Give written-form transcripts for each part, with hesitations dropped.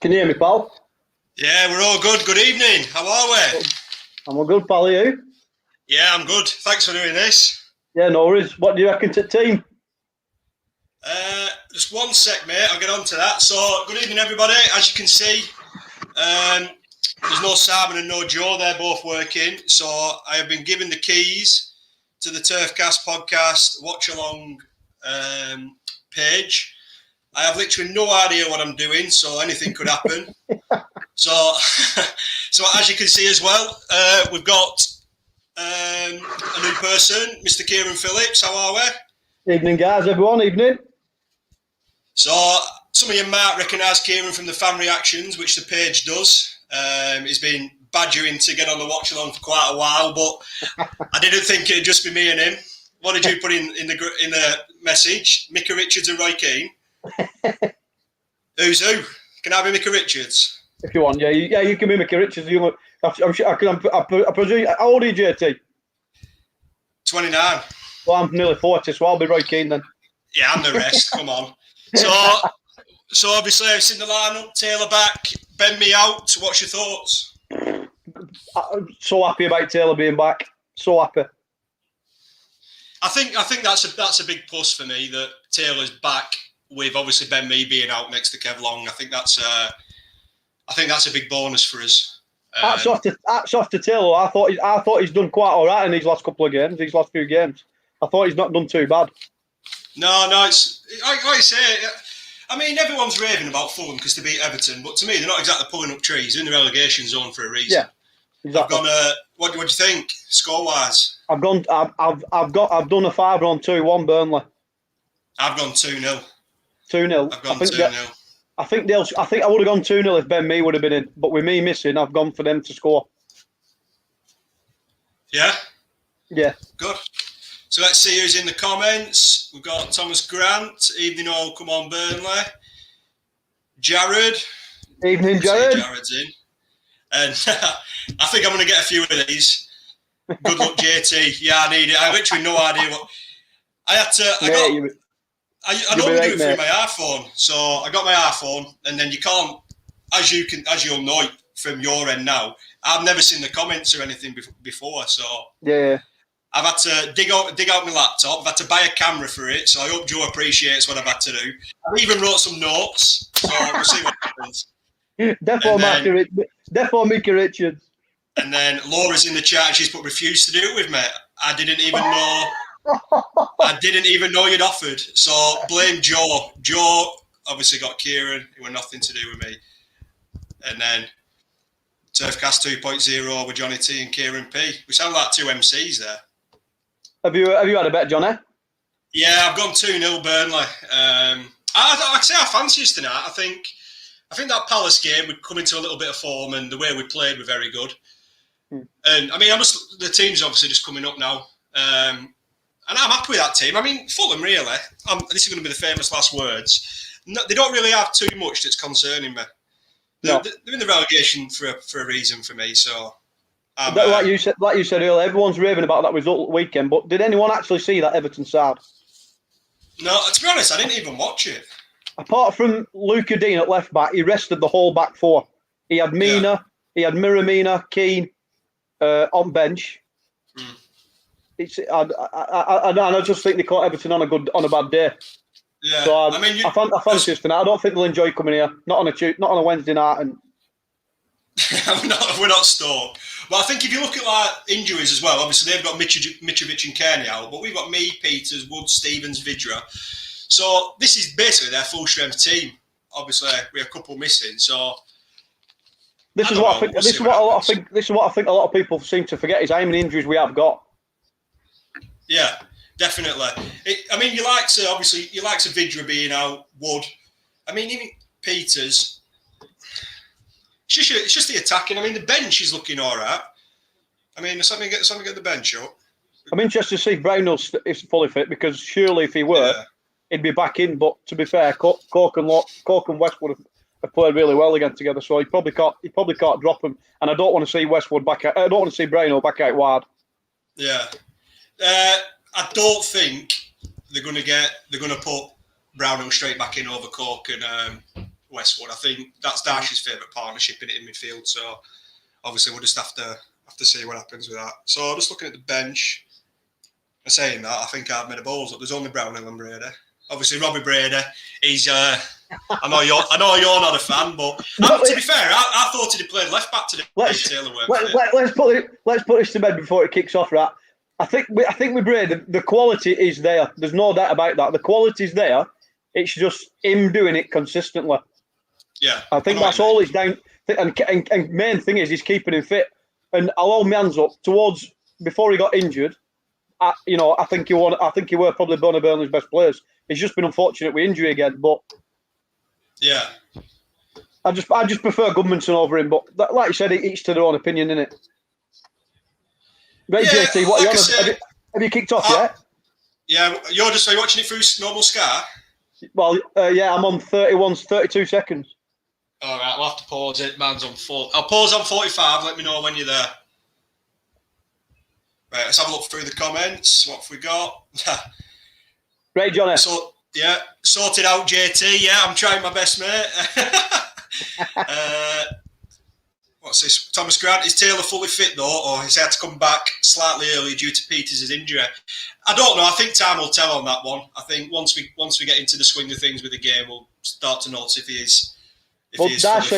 Can you hear me, pal? Yeah, we're all good. Good evening. How are we? I'm all good, pal. Are you? Yeah, I'm good. Thanks for doing this. Yeah, no worries. What do you reckon to the team? Just one sec, mate. I'll get on to that. So, good evening, everybody. As you can see, there's no Simon and no Joe. They're both working. So, I have been given the keys to the TurfCast podcast watch-along page. I have literally no idea what I'm doing, so anything could happen. So as you can see as well, we've got a new person, Mr. Kieran Phillips. How are we? Evening, guys. Everyone, evening. So some of you might recognise Kieran from the fan reactions, which the page does. He's been badgering to get on the watch along for quite a while, but I didn't think it'd just be me and him. What did you put in the message? Micah Richards and Roy Keane. Who's who? Can I be Micah Richards? If you want, you can be Mickey Richards. I'm sure. I presume. How old are you, JT? 29. Well, I'm nearly 40, so I'll be Roy Keane then. Yeah, I'm the rest. Come on. So obviously, I've seen the lineup. Taylor back, Ben Mee out. What's your thoughts? I'm so happy about Taylor being back. So happy. I think that's a big plus for me that Taylor's back with obviously Ben Mee being out next to Kev Long. I think that's a big bonus for us. Hats off to Taylor. I thought he's done quite all right in these last couple of games. These last few games, I thought he's not done too bad. No, it's like I say. I mean, everyone's raving about Fulham because they beat Everton, but to me, they're not exactly pulling up trees. They're in the relegation zone for a reason. Yeah, exactly. I've gone. What do you think, score wise? I've done a 5 on 2-1 Burnley. I've gone 2-0. 2-0. I've gone 2-0. I think I would have gone 2-0 if Ben Mee would have been in, but with me missing, I've gone for them to score. Yeah? Yeah. Good. So let's see who's in the comments. We've got Thomas Grant, evening all, come on Burnley. Jared. Evening, Jared. Jared's in. And I think I'm going to get a few of these. Good luck, JT. Yeah, I need it. I literally no idea what... I normally do it through my iPhone. So I got my iPhone, and then you can't, as you'll know from your end now, I've never seen the comments or anything before. So yeah. I've had to dig out my laptop. I've had to buy a camera for it. So I hope Joe appreciates what I've had to do. I even wrote some notes. So we'll see what happens. Therefore, Mickey Richards. And then Laura's in the chat, and she's put refuse to do it with me. I didn't even know you'd offered. So blame Joe. Joe obviously got Kieran. It had nothing to do with me. And then TurfCast 2.0 with Johnny T and Kieran P. We sound like two MCs there. Have you had a bet, Johnny? Yeah, I've gone 2-0 Burnley. I'd say I fancy us tonight. I think that Palace game would come into a little bit of form, and the way we played were very good. And I mean, the team's obviously just coming up now. And I'm happy with that team. I mean, Fulham, really. This is going to be the famous last words. No, they don't really have too much that's concerning me. They're in the relegation for a reason for me. So, like you said earlier, everyone's raving about that result weekend. But did anyone actually see that Everton side? No, to be honest, I didn't even watch it. Apart from Luca Dean at left back, he rested the whole back four. He had Mina, he had Miramina, Keane on bench. I just think they caught Everton on a bad day. Yeah, so I fancy us tonight. I don't think they'll enjoy coming here. Not on a Wednesday night. And we're not Stoke. But I think if you look at like injuries as well, obviously they've got Mitrovic and Kearney out, but we've got Mee, Peters, Wood, Stevens, Vidra. So this is basically their full strength team. Obviously we have a couple missing. So this is what I think a lot of people seem to forget is how many injuries we have got. Yeah, definitely. You like to Vidra being out, Wood. I mean, even Peters. It's just the attacking. I mean, the bench is looking all right. I mean, there's something to get the bench up. I'm interested to see if Brownhill is fully fit because surely if he were, he'd be back in. But to be fair, Cork and Westwood have played really well again together, so he probably can't drop him. And I don't want to see Westwood back out. I don't want to see Brownhill back out wide. Yeah. I don't think they're going to put Brownhill straight back in over Cork and Westwood. I think that's Darcy's favourite partnership in midfield. So obviously we'll just have to see what happens with that. So just looking at the bench, saying that, I think I've made a balls up. There's only Brownhill and Brady. Obviously Robbie Brady, he's I know you're not a fan, but to be fair, I thought he'd played left back today. Let's put this to bed before it kicks off, right? I think with Brady, the quality is there. There's no doubt about that. The quality's there. It's just him doing it consistently. Yeah, I think that's all it's down. And main thing is he's keeping him fit. And I'll hold my hands up towards before he got injured. I think he were probably one of Burnley's best players. He's just been unfortunate with injury again, but yeah, I just prefer Goodmanson over him. But like you said, each to their own opinion, innit? Right, yeah, JT, what have you kicked off yet? Yeah, you're watching it through normal Sky. Well, yeah, I'm on 32 seconds. All right, we'll have to pause it. Man's on 4. I'll pause on 45. Let me know when you're there. Right, let's have a look through the comments. What have we got? Right, Johnny. So, yeah, sorted out, JT. Yeah, I'm trying my best, mate. What's this? Thomas Grant, is Taylor fully fit though, or has he had to come back slightly early due to Peters' injury? I don't know. I think time will tell on that one. I think once we get into the swing of things with the game, we'll start to notice if he is. Well, Dash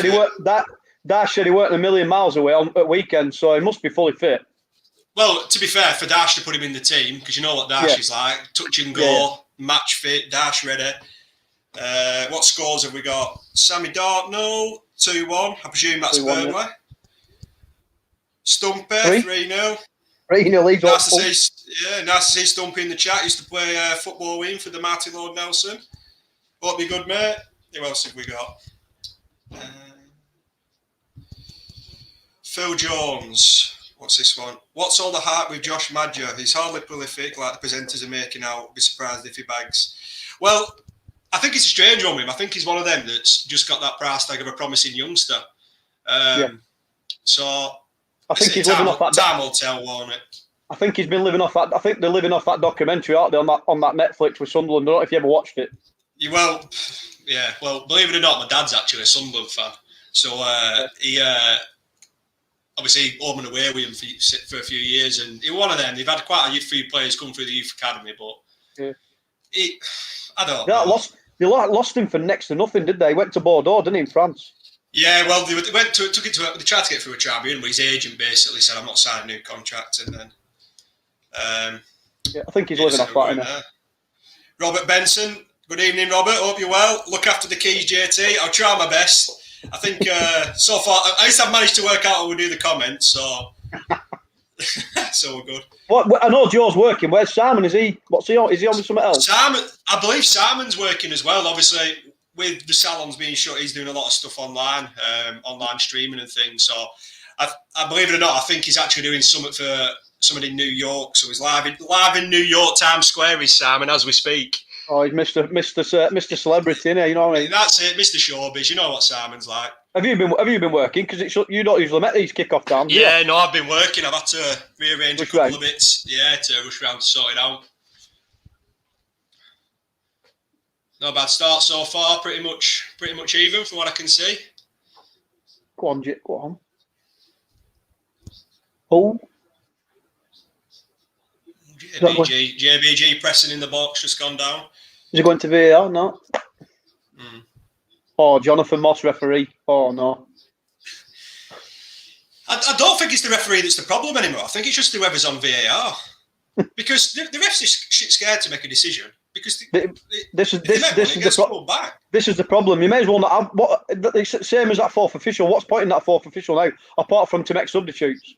said he weren't a million miles away at weekend, so he must be fully fit. Well, to be fair, for Dash to put him in the team, because you know what Dash is like, touch and go, match fit, Dash ready. What scores have we got? Sammy Dartnell, 2-1. I presume that's Burnley. Yeah. Stumpy, 3-0. 3-0 leads nice to see Stumpy in the chat. Used to play football with him for the Martin Lord Nelson. Hope you're good, mate. Who else have we got? Phil Jones. What's this one? What's all the hype with Josh Madger? He's hardly prolific like the presenters are making out. Be surprised if he bags. Well, I think it's a strange one with him. I think he's one of them that's just got that price tag of a promising youngster. So I think he's living off that. Time will tell, won't it? I think he's been living off that. I think they're living off that documentary, aren't they, on that Netflix with Sunderland? I don't know if you ever watched it. Well, believe it or not, my dad's actually a Sunderland fan. So he obviously home and away with him for a few years, and he was one of them. They've had quite a few players come through the youth academy, but I don't know. They lost him for next to nothing, did they? He went to Bordeaux, didn't he, in France? Yeah, well, they tried to get through a tribunal, but his agent basically said, "I'm not signing a new contract," and then I think he's living off that. Innit? Robert Benson, good evening, Robert. Hope you're well. Look after the keys, JT. I'll try my best. I think so far, at least I've managed to work out how we do the comments, so so we're good. I know Joe's working. Where's Simon? Is he on with something else? Simon, I believe Simon's working as well. Obviously, with the salons being shut, he's doing a lot of stuff online, online streaming and things. So, I believe it or not, I think he's actually doing something for somebody in New York. So he's live in New York Times Square. Is Simon as we speak? Oh, he's Mr. Celebrity, innit? You know what I mean? That's it, Mr. Showbiz. You know what Simon's like. Have you been working? Because you don't usually make these kick-off times. Yeah, no, I've been working. I've had to rearrange a couple of bits. Yeah, to rush around to sort it out. No bad start so far. Pretty much even from what I can see. Go on, Jit. Go on. Oh. JBG pressing in the box, just gone down. Is he going to VAR? No. Oh, Jonathan Moss, referee. Oh, no. I don't think it's the referee that's the problem anymore. I think it's just whoever's on VAR. Because the refs are shit scared to make a decision. Because this is the problem. You may as well not have. It's same as that fourth official. What's pointing that fourth official now, apart from to make substitutes?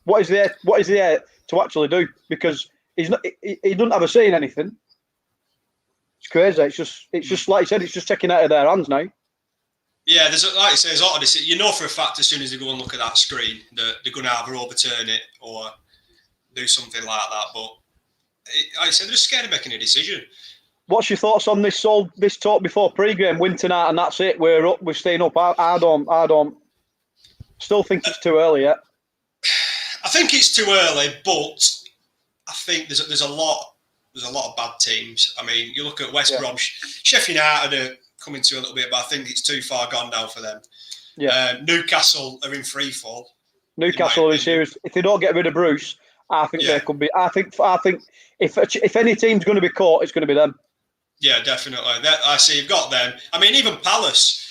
What is there to actually do? Because he doesn't have a say in anything. It's crazy. It's just like you said. It's just taken out of their hands now. Yeah, like you say, there's a lot of this. You know for a fact as soon as they go and look at that screen that they're going to either overturn it or do something like that. But like I said, they're just scared of making a decision. What's your thoughts on this talk before pre-game, win tonight, and that's it? We're up. We're staying up. I don't. Still think it's too early yet. I think it's too early, but I think there's a lot of bad teams. I mean, you look at West Brom, Sheffield United coming to a little bit, but I think it's too far gone now for them. Yeah. Newcastle are in free fall. Newcastle are in serious. If they don't get rid of Bruce, I think they could be. I think if any team's going to be caught, it's going to be them. Yeah, definitely. I see you've got them. I mean, even Palace.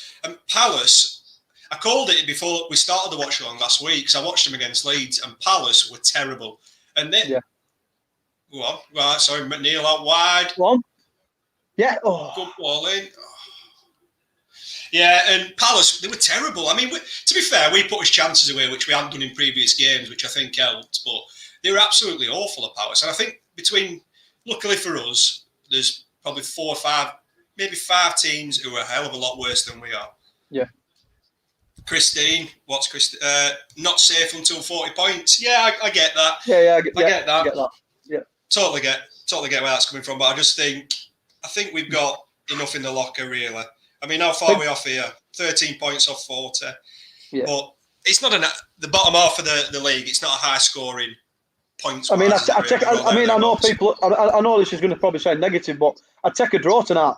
Palace, I called it before we started the watch along last week because I watched them against Leeds, and Palace were terrible. And then, go on. Right, sorry, McNeil out wide. Go on. Yeah. Oh. Good ball in. Oh. Yeah, and Palace, they were terrible. I mean, to be fair, we put his chances away, which we hadn't done in previous games, which I think helped. But they were absolutely awful at Palace. And I think luckily for us, there's probably 4 or 5, maybe 5 teams who are a hell of a lot worse than we are. Yeah. Christine, what's Christine? Not safe until 40 points. Yeah, I get that. Yeah, I get that. I get that. Yeah. Totally get where that's coming from. But I think we've got enough in the locker, really. I mean, how far are we off here? 13 points off 40. Yeah. But it's not the bottom half of the league. It's not a high scoring points. I mean, I know people. I know this is going to probably sound negative, but I'd take a draw tonight.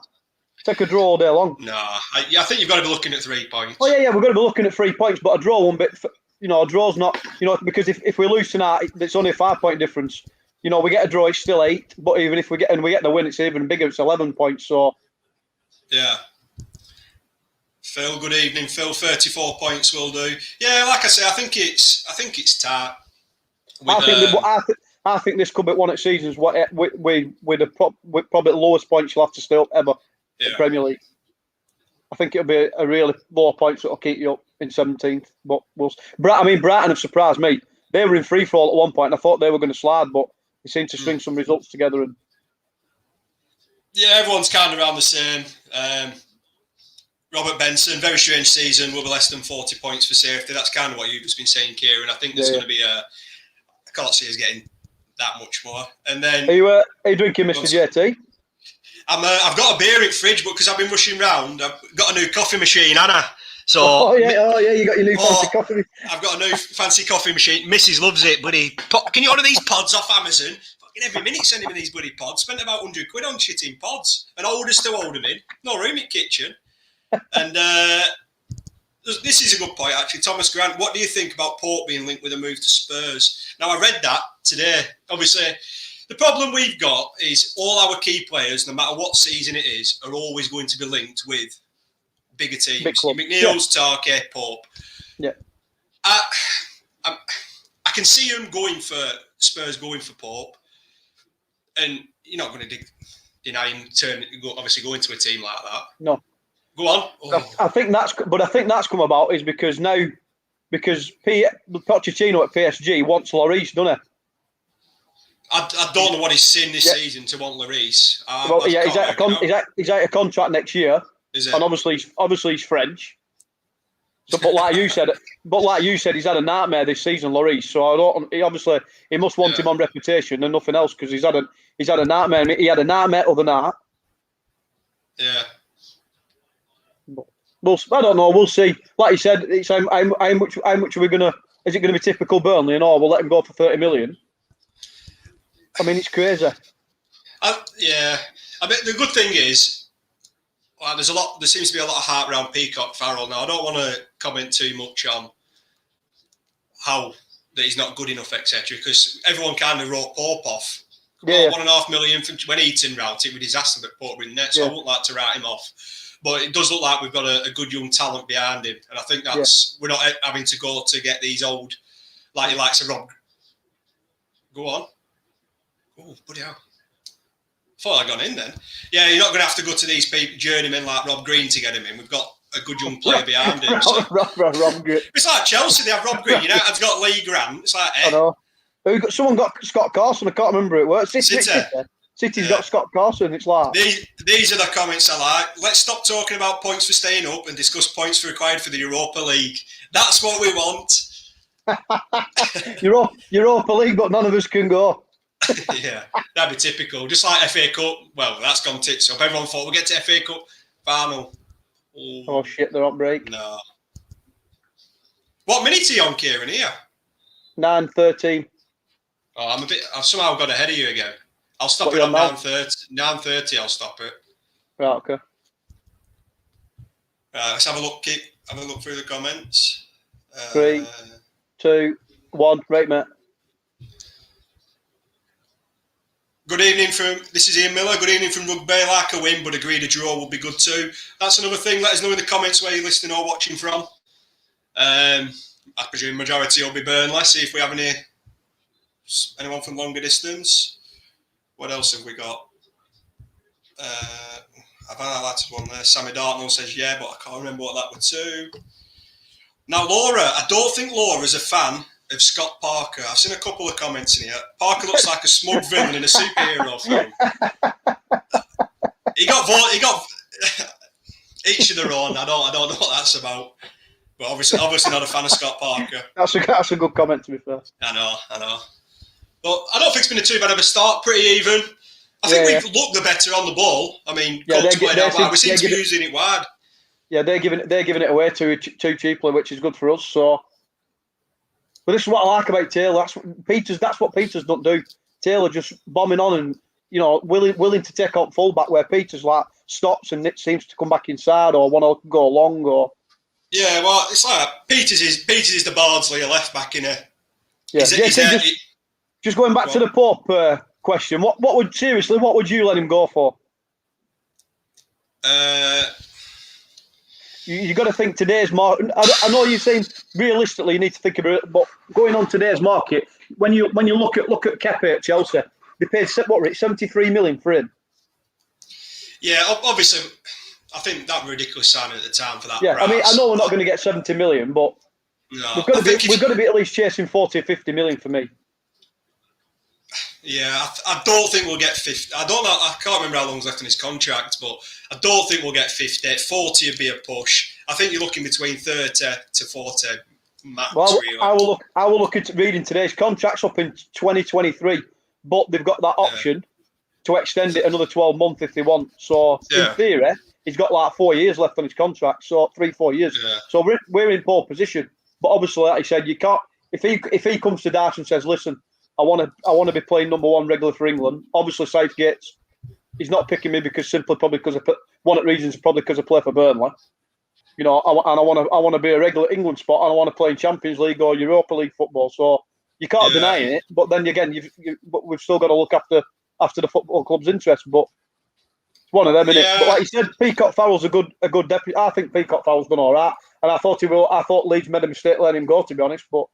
Take a draw all day long. No, I think you've got to be looking at 3 points. Oh yeah, we're going to be looking at 3 points, but a draw won't be. A draw's not. Because if we lose tonight, it's only a 5-point difference. We get a draw, it's still 8. But even if we get the win, it's even bigger. It's 11 points. So. Yeah. Phil, good evening. Phil, 34 points will do. Yeah, like I say, I think it's tight. I think this could be one of the seasons with probably the lowest points you'll have to stay up ever in the Premier League. I think it'll be a really low points that'll keep you up in 17th. But Brighton have surprised me. They were in free fall at one point, and I thought they were going to slide, but they seemed to string some results together. And yeah, everyone's kind of around the same. Robert Benson, very strange season, will be less than 40 points for safety. That's kind of what you've just been saying, Kieran. I think there's going to be I can't see us getting that much more. And then, are you drinking, Mr. JT? I've got a beer in the fridge, but because I've been rushing round, I've got a new coffee machine, Anna. So you got your new fancy coffee. I've got a new fancy coffee machine. Mrs. loves it, buddy. Can you order these pods off Amazon? Fucking every minute sending me these bloody pods. Spent about 100 quid on shitting pods, and orders to hold them in. No room in the kitchen. And this is a good point, actually. Thomas Grant, what do you think about Pope being linked with a move to Spurs? Now, I read that today. Obviously, the problem we've got is all our key players, no matter what season it is, are always going to be linked with bigger teams. McNeil's, Tarkey, Pope. Yeah. I can see him Spurs going for Pope. And you're not going to deny him going to a team like that. No. Go on. Oh. I think that's come about is because Pochettino at PSG wants Lloris, doesn't he? I don't know what he's seen this season to want Lloris. He's out of contract next year, is it? And obviously he's French. So, but like you said, he's had a nightmare this season, Lloris. So he must want him on reputation and nothing else because he's had a nightmare. He had a nightmare other night. Yeah. I don't know. We'll see. Like you said, it's how much are we gonna? Is it going to be typical Burnley? And we'll let him go for 30 million. I mean, it's crazy. Yeah. I mean, the good thing is, there seems to be a lot of hype around Peacock Farrell now. I don't want to comment too much on how that he's not good enough, etc. Because everyone kind of wrote Pope off. Yeah. 1.5 million when Eaton route it with disaster that Pope in net. So I wouldn't like to write him off. But it does look like we've got a good young talent behind him. And I think we're not having to go to get these old, like he likes a Rob. Go on. Oh, bloody hell. Thought I'd gone in then. Yeah, you're not going to have to go to these journeymen like Rob Green to get him in. We've got a good young player behind him. So. Rob Green. It's like Chelsea, they have Rob Green. United's got Lee Grant. It's like, I know. Someone got Scott Carson. I can't remember who it was. City's got Scott Carson. It's like these are the comments I like. Let's stop talking about points for staying up and discuss points required for the Europa League. That's what we want. Europa League, but none of us can go. Yeah, that'd be typical. Just like FA Cup. Well, that's gone tits up. Everyone thought we'll get to FA Cup final. Oh shit, they're on break. No. What minute are you on, Kieran? Here. 9:13. Oh, I've somehow got ahead of you again. I'll stop it on 9:30. 9:30, I'll stop it. Right, okay. Let's have a look. Have a look through the comments. 3, 2, 1. Right, mate. Good evening this is Ian Miller. Good evening from Rugby. Like a win, but agreed a draw would be good too. That's another thing. Let us know in the comments where you're listening or watching from. I presume majority will be Burnley. See if we have anyone from longer distance. What else have we got? I've highlighted one there. Sammy Dartnell says yeah, but I can't remember what that was too. Now, Laura, I don't think Laura's a fan of Scott Parker. I've seen a couple of comments in here. Parker looks like a smug villain in a superhero film. He got each of their own. I don't know what that's about. But obviously not a fan of Scott Parker. That's a good comment, to be fair. I know. But I don't think it's been a too bad of a start. Pretty even. I think we've looked the better on the ball. I mean, we seem to be using it wide. Yeah, they're giving it away too cheaply, which is good for us. So, but this is what I like about Taylor. That's what Peters don't do. Taylor just bombing on and willing to take out fullback, where Peters like stops and it seems to come back inside or want to go long or. Yeah, well, it's like Peters is the Bardsley, a left back in a. Yeah, just going back to the Pope question. What would you let him go for? You got to think today's market. I know you're saying realistically you need to think about it, but going on today's market, when you look at Kepa at Chelsea, they paid 73 million for him. Yeah, obviously, I think that was ridiculous signing at the time for that. Yeah, price. I mean, I know we're not going to get 70 million, but we've got to be at least chasing 40 or 50 million for me. Yeah, I don't think we'll get 50. I don't know. I can't remember how long's left in his contract, but I don't think we'll get 50. 40 would be a push. I think you're looking between 30 to 40 max. Well, I will look at reading today's contract's up in 2023, but they've got that option to extend it another 12 months if they want. So in theory, he's got like 4 years left on his contract, so 3-4 years. Yeah. So we're in poor position. But obviously, like I said, you can't. If he comes to Darcy and says, "Listen, I want to be playing number one regular for England." Obviously, Southgate's he's not picking me because one of the reasons probably because I play for Burnley. I want to be a regular England spot, and I want to play in Champions League or Europa League football. So you can't deny it. But then again, but we've still got to look after the football club's interest. But it's one of them, isn't it? But like you said, Peacock Farrell's a good deputy. I think Peacock Farrell's done all right, and I thought Leeds made a mistake letting him go, to be honest. But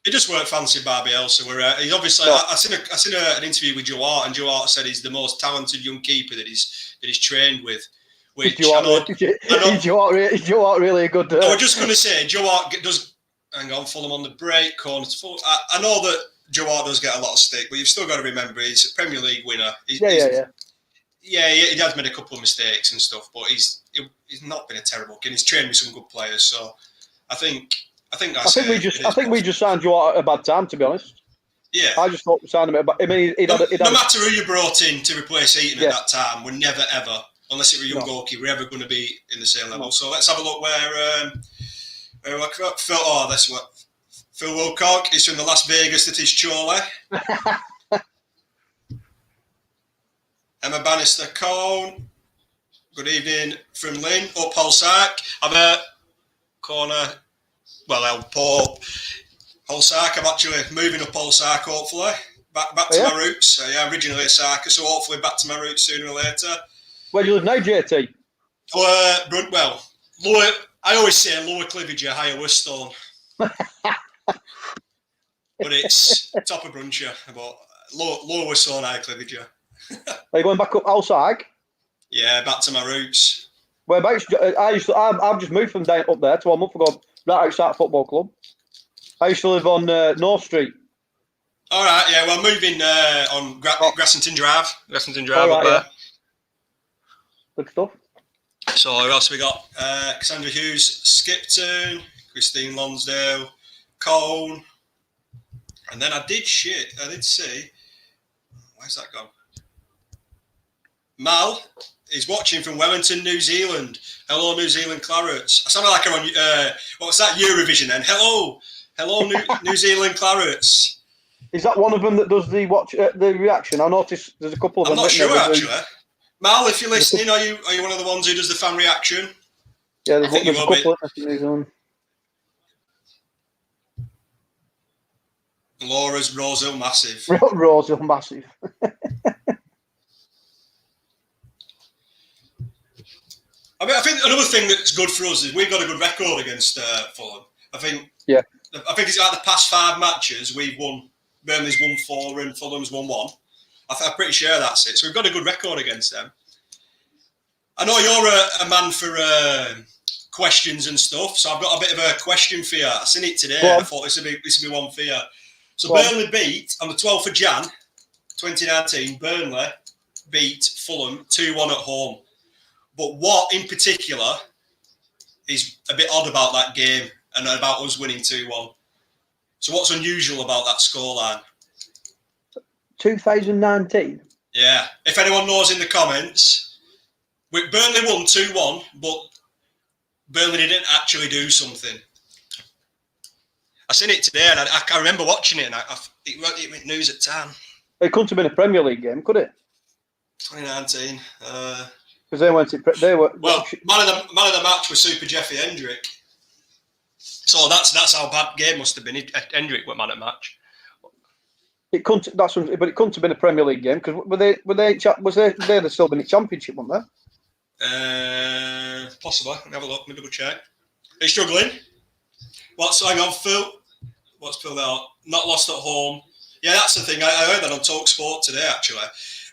he just weren't fancied by Bielsa. He's obviously. No. I seen an interview with Joe Hart, and Joe Hart said he's the most talented young keeper that he's trained with. Which Joe Hart really a good? I was just going to say Joe Hart does. Hang on, Fulham on the break, corner to Fulham. I know that Joe Hart does get a lot of stick, but you've still got to remember he's a Premier League winner. He has made a couple of mistakes and stuff, but he's not been a terrible kid. He's trained with some good players, so I think we just signed Joe Hart at a bad time, to be honest. Yeah, I just thought we signed him. I mean, no matter who you brought in to replace Eaton at that time, we're never ever, unless it were a young goalkeeper, we're ever going to be in the same level. No. So let's have a look where Phil Wilcock is from the Las Vegas that is Chorley. Emma Bannister Cone. Good evening from Lynn. Up Hull Sark. I'm a corner. Well, El Pope. Hull Sark. I'm actually moving up Hull Sark, hopefully. Back to my roots. Originally a Sarker, so hopefully back to my roots sooner or later. Where do you live now, JT? Lower. I always say lower Cliviger, higher Worstone. But it's top of Bruncher, but lower Worstone, higher Cliviger. Are you going back up outside? Yeah, back to my roots. Whereabouts? I've just moved from down up there 12 months ago, right outside football club. I used to live on North Street. All right, yeah. Well, moving on Grassington Drive. Up there. Good stuff. So who else have we got? Cassandra Hughes, Skipton, Christine Lonsdale, Cone, and then I did see. Where's that gone? Mal is watching from Wellington, New Zealand. Hello, New Zealand Clarets. I sounded like I'm on. What's that? Eurovision then? Hello, New Zealand Clarets. Is that one of them that does the reaction? I noticed there's a couple of them. I'm not sure actually. Mal, if you're listening, are you one of the ones who does the fan reaction? Yeah, I think there's he a will couple of New Zealand. Laura's Rosehill massive. Rosehill massive. I think another thing that's good for us is we've got a good record against Fulham. I think it's like the past 5 matches we've won. Burnley's won 4 and Fulham's won 1. I'm pretty sure that's it. So we've got a good record against them. I know you're a man for questions and stuff, so I've got a bit of a question for you. I seen it today. And I thought this would be one for you. So Burnley beat on the 12th of Jan, 2019. Burnley beat Fulham 2-1 at home. But what in particular is a bit odd about that game and about us winning 2-1? So what's unusual about that scoreline? 2019? Yeah. If anyone knows in the comments, Burnley won 2-1, but Burnley didn't actually do something. I seen it today and I remember watching it and it went news at 10. It couldn't have been a Premier League game, could it? 2019. Because they went. They were. Well, man of the match was Super Jeffy Hendrick. So that's how bad the game must have been. Hendrick went man of the match. It couldn't. But it couldn't have been a Premier League game because they'd still been in Championship, weren't they? Possibly. Let me have a look. Let me double check. Are you struggling? Hang on, Phil. What's Phil out? Not lost at home. Yeah, that's the thing. I heard that on TalkSport today. Actually,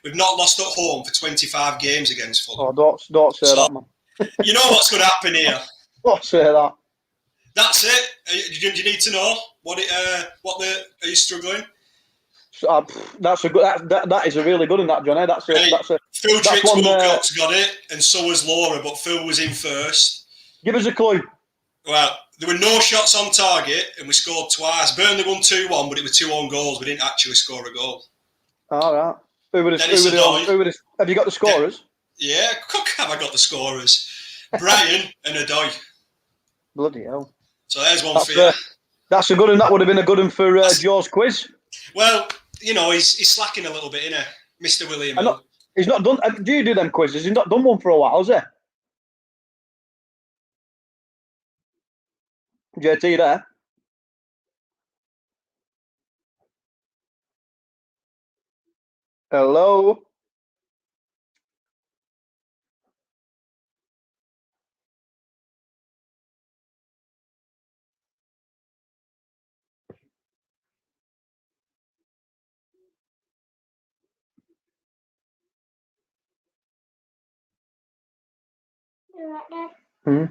we've not lost at home for 25 games against Fulham. Oh, don't say that, man. You know what's going to happen here. Don't say that. That's it. Do you need to know are you struggling? That's a good. That is a really good one, that Johnny. Phil Trick's Wilcox got it, and so was Laura, but Phil was in first. Give us a clue. Well, there were no shots on target, and we scored twice. Burnley won 2-1, but it was 2 own goals. We didn't actually score a goal. All right. Have you got the scorers? Yeah, have I got the scorers? Brian and Adoy. Bloody hell. So there's one for you. That's a good one. That would have been a good one for Joe's quiz. Well, he's slacking a little bit, innit, Mr. William? He's not done. Do you do them quizzes? He's not done one for a while, has he? JT there? Hello? Hmm.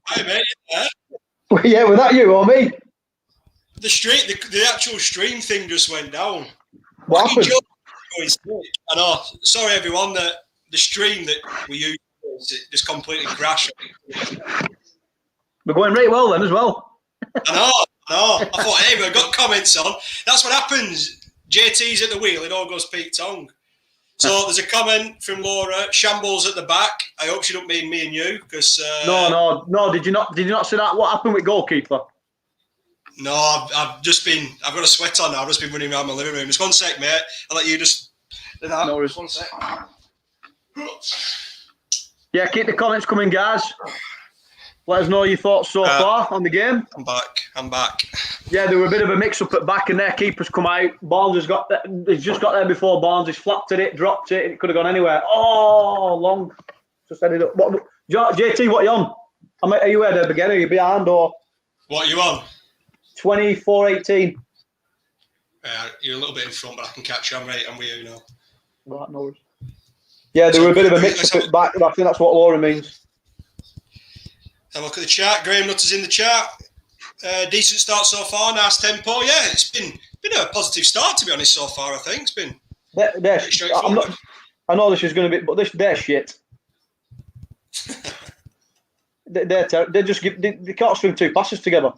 Hey, mate, yeah. Yeah, was that you or me? The actual stream thing just went down. What happened? I know. Sorry, everyone. The stream that we use just completely crashed. We're going right well then as well. I know. I thought, hey, we've got comments on. That's what happens. JT's at the wheel. It all goes Pete Tong. So there's a comment from Laura. Shambles at the back. I hope she don't mean me and you, because No. Did you not see that? What happened with goalkeeper? No, I've got a sweat on now. I've just been running around my living room. Just 1 sec, mate. I'll let you just do that. No worries. 1 sec. Yeah, keep the comments coming, guys. Let us know your thoughts so far on the game. I'm back. Yeah, there were a bit of a mix-up at back, and their keeper's come out. Barnes has got there. He's just got there before Barnes. He's flapped it, dropped it. It could have gone anywhere. Oh, long. Just ended up. JT, what are you on? Are you ahead again? Are you behind or? What are you on? 24-18. You're a little bit in front, but I can catch you. I'm with you now. Right, no worries. Yeah, there were a bit of a mix-up at back. I think that's what Laura means. Have a look at the chat. Graham Nutter's in the chat. Decent start so far. Nice tempo. Yeah, it's been a positive start, to be honest, so far, I think. It's been pretty straightforward. I know this is going to be, but they're shit. They can't string two passes together.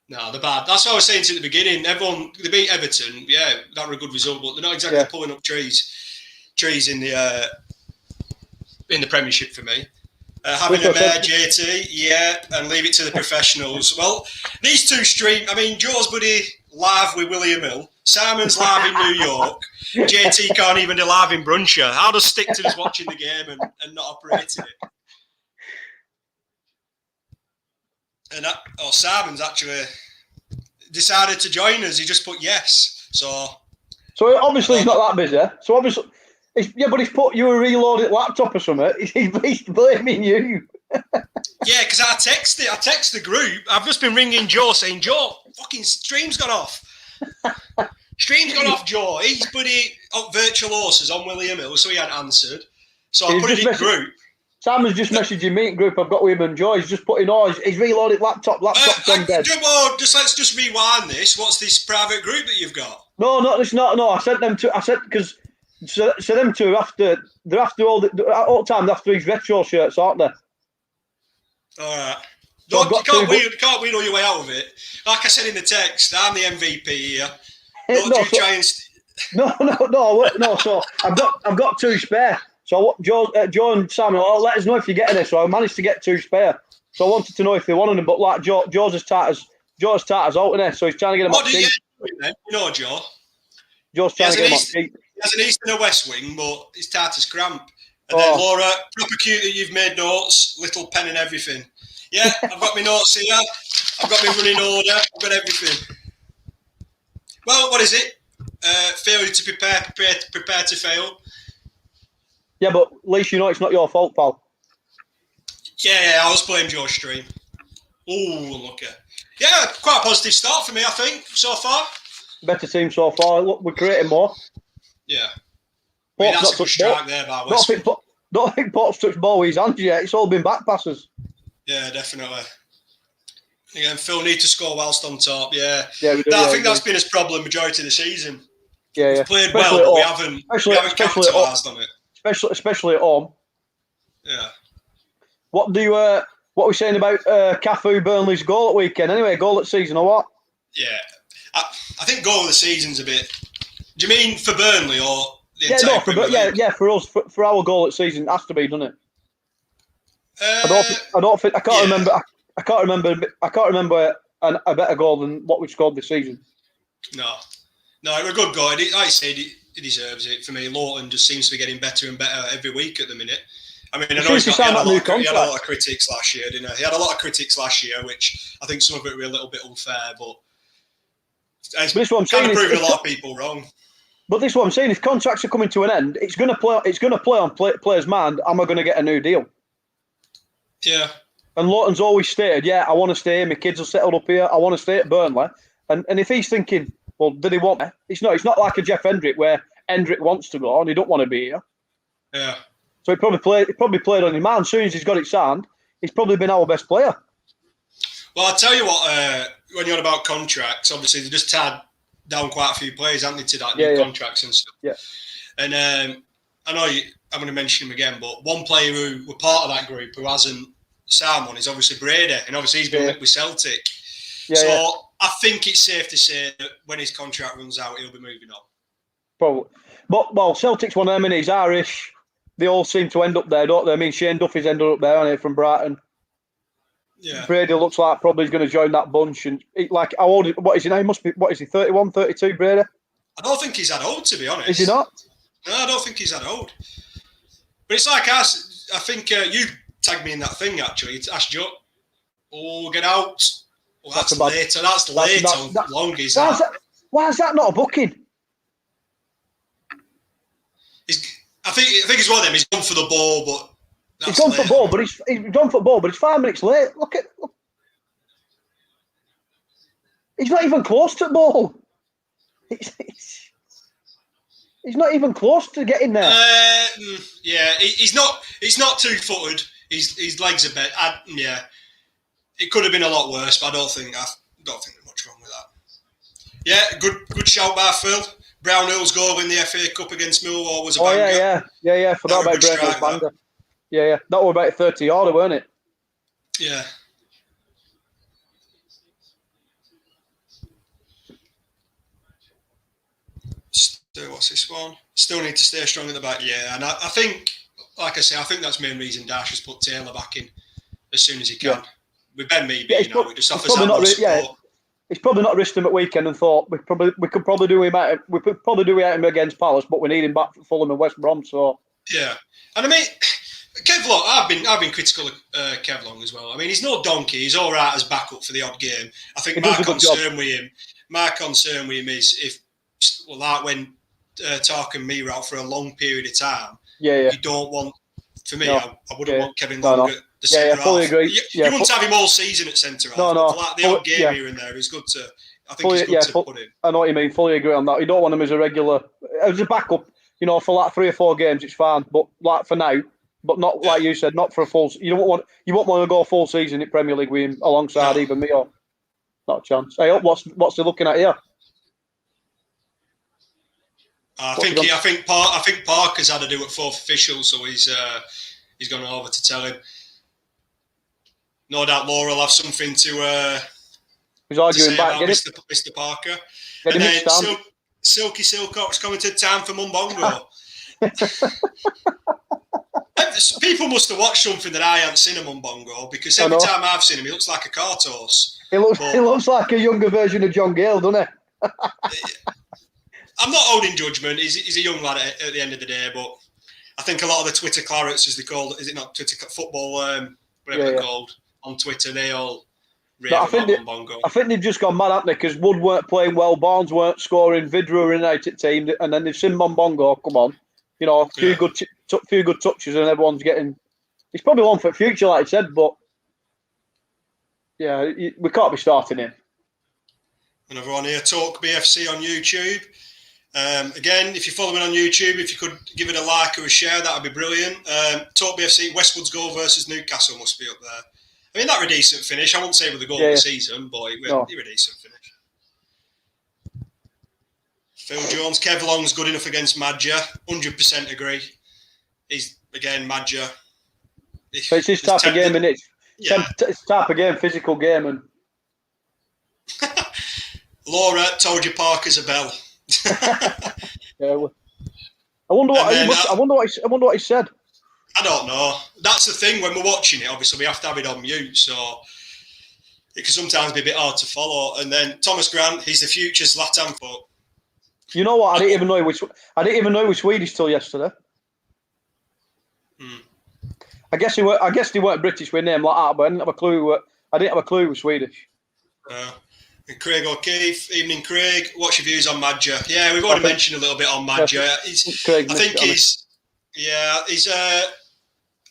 No, they're bad. That's what I was saying to you at the beginning. They beat Everton. Yeah, that were a good result, but they're not exactly pulling up trees in the Premiership for me. Having a mayor, JT, and leave it to the professionals. Well, these two Joe's buddy live with William Hill. Simon's live in New York. JT can't even do live in Bruncher. I'll just stick to just watching the game and not operating it. And Simon's actually decided to join us. He just put yes. So obviously he's not that busy. So obviously, but he's put you a reloaded laptop or something. He's blaming you. Yeah, because I text the group. I've just been ringing Joe saying, Joe, fucking stream's gone off. Stream's gone off, Joe. He's buddy virtual horses on William Hill, so he hadn't answered. So I put it in group. Simon's just messaging me in group. I've got with him and Joe. He's just putting his reloaded laptop's on dead. Let's just rewind this. What's this private group that you've got? No, it's not. No, I sent them to. I said because so them two they're after all the time after these retro shirts, aren't they? All right. So you can't wheel your way out of it. Like I said in the text, I'm the MVP here. No. So I've got two spare. So Joe and Samuel, let us know if you're getting it. So I managed to get two spare. So I wanted to know if they wanted them, but like Joe's as tight as out, isn't it? So he's trying to get them. What do you get then? You know, Joe. Joe's trying to get them off. He has an east and a west wing, but he's tight as cramp. And then Laura, proper cute that you've made notes, little pen and everything. Yeah, I've got my notes here. I've got my running order. I've got everything. Well, what is it? Failure to prepare to fail. Yeah, but at least you know it's not your fault, pal. Yeah, I was playing Joe's stream. Oh, look at. Yeah, quite a positive start for me, I think, so far. Better team so far. Look, we're creating more. Yeah. I mean, that's a good strike there by West. Don't think Potts touched ball with his hands yet. It's all been back passes. Yeah, definitely. Again, Phil need to score whilst on top. Yeah. I think that's been his problem majority of the season. Yeah. We've played well, but we haven't capitalised on it. Especially at home. Yeah. What are we saying about Cafu Burnley's goal at weekend? Anyway, goal at season or what? Yeah. I think goal of the season's a bit. Do you mean for Burnley or the entire Premier League? For us, for our goal at season, it has to be, doesn't it? I can't remember a better goal than what we scored this season. No, it was a good goal. Like I said, he deserves it. For me, Lawton just seems to be getting better and better every week at the minute. I mean, I know he had a lot of critics last year, didn't he? He had a lot of critics last year, which I think some of it were a little bit unfair, but it's kind of proving a lot of people wrong. But this is what I'm saying. If contracts are coming to an end, it's going to play on players' mind. Am I going to get a new deal? Yeah. And Lawton's always stated, I want to stay. My kids are settled up here. I want to stay at Burnley. And if he's thinking, well, did he want me? It's not like a Jeff Hendrick where Hendrick wants to go and he don't want to be here. Yeah. So he probably played on his mind. As soon as he's got it signed, he's probably been our best player. Well, I'll tell you what, when you're on about contracts, obviously they just tied down quite a few players, haven't they, to that new contracts and stuff. Yeah. And I know I'm going to mention him again, but one player who were part of that group who hasn't signed one is obviously Brady, and obviously he's been linked with Celtic. I think it's safe to say that when his contract runs out, he'll be moving on. Probably. But, Celtic's one of them, and he's Irish. They all seem to end up there, don't they? I mean, Shane Duffy's ended up there, hasn't he, from Brighton. Yeah. Brady looks like probably he's going to join that bunch. And what is he now? He must be, what is he, 31, 32, Brady? I don't think he's that old, to be honest. Is he not? No, I don't think he's that old. But it's like I think you tagged me in that thing, actually. You asked Joe, get out. Well, that's later. That's late on long, is that? Why is that not a booking? I think it's one of them. He's gone for the ball, but he's gone for the ball, but he's gone for the ball, but he's 5 minutes late. Look. He's not even close to the ball. He's not even close to getting there. He's not 2-footed. His legs are bent. It could have been a lot worse, but I don't think there's much wrong with that. Yeah, good shout by Phil. Brownhill's goal in the FA Cup against Millwall was a banger. Yeah. Forgot about Brownhill's banger. Yeah. That was about 30-yarder, weren't it? Yeah. What's this one? Still need to stay strong at the back. Yeah, and I think, like I say, I think that's the main reason Dash has put Taylor back in as soon as he can. With Ben Mee being out, it just offers that more support. He's probably not risked him at weekend and thought we could probably do him against Palace, but we need him back for Fulham and West Brom. So yeah, and I mean, Kev Long, I've been critical of Kev Long as well. I mean, he's no donkey. He's all right as backup for the odd game. I think my concern with him is like when Tark and me were out for a long period of time. You don't want. For me, I wouldn't want Kevin Long at the centre half. Fully agree. You wouldn't have him all season at centre half. No. For like the odd game here and there, it's good to. I think it's good to put him. I know what you mean. Fully agree on that. You don't want him as a regular, as a backup. For like 3 or 4 games, it's fine. But like for now, but not like you said, not for a full. You won't want to go a full season in Premier League with him alongside either me or not a chance. Hey, what's he looking at here? I think Parker's had to do it 4th official, so he's gone over to tell him. No doubt Laura will have something to. He's arguing to say back, about Mr. Parker. And then Silky Silcock's commented time for Mumbongo. People must have watched something that I hadn't seen a Mumbongo, because every time I've seen him, he looks like a cart horse. He looks like a younger version of John Gale, doesn't he? I'm not holding judgment. He's a young lad at the end of the day, but I think a lot of the Twitter clarets, as they call it, is it not Twitter football, whatever they're called on Twitter, they all rave about Mumbongo. I think they've just gone mad, haven't they? Because Wood weren't playing well, Barnes weren't scoring, Vidra were in and out at team, and then they've seen Mumbongo. Come on, a few good touches, and everyone's getting. He's probably one for the future, like I said, but we can't be starting him. Another one here, Talk BFC on YouTube. Again, if you follow me on YouTube, if you could give it a like or a share, that would be brilliant. Talk BFC, Westwood's goal versus Newcastle must be up there. I mean, that was a decent finish. I won't say with the goal of the season, but it was a decent finish. Phil Jones, Kev Long's good enough against Madja. 100% agree. He's, again, Madja. It's his type of game, isn't it? It's type of game, physical game. And Laura told you Parker's a bell. I wonder what he said. I don't know. That's the thing, when we're watching it, obviously we have to have it on mute, so it can sometimes be a bit hard to follow. And then Thomas Grant, he's the future's Zlatan foot. You know what? I didn't even know he was Swedish till yesterday. I guess he weren't British with a name like that, but I didn't have a clue. He was Swedish. And Craig O'Keefe, evening Craig. What's your views on Madja? Yeah, we've already mentioned a little bit on Madja.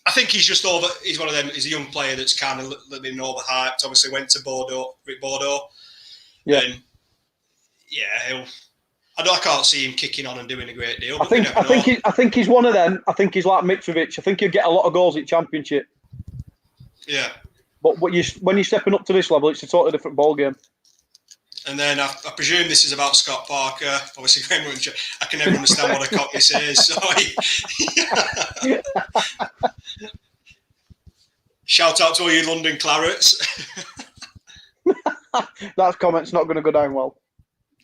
I think he's just over. He's one of them. He's a young player that's kind of a little bit overhyped. Obviously, went to Bordeaux. Yeah. And I can't see him kicking on and doing a great deal. I think he's one of them. I think he's like Mitrovic. I think he'll get a lot of goals in Championship. Yeah. But when you're stepping up to this level, it's a totally different ball game. And then I presume this is about Scott Parker. Obviously, I can never understand what a cockney says. So shout out to all you London Clarets. That comment's not going to go down well.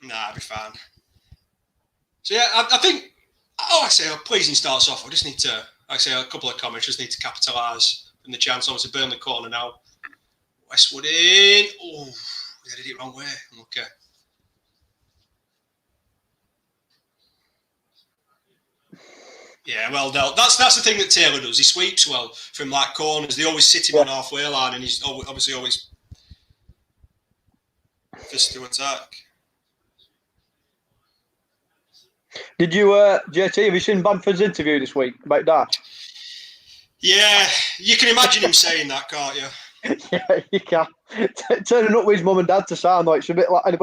Nah, it'll be fine. So yeah, I think. Oh, I say a pleasing starts off. I just need to. Like I say a couple of comments. Just need to capitalise on the chance. Obviously, Burnley corner now. Westwood in. Oh. I did it wrong way. Okay. Yeah, well dealt. That's the thing that Taylor does. He sweeps well from like corners. They always sit him on halfway line, and he's obviously always first to attack. Did you, JT? Have you seen Bamford's interview this week about Dash? Yeah, you can imagine him saying that, can't you? Yeah, you can. Turning up with his mum and dad to sound like it's a bit like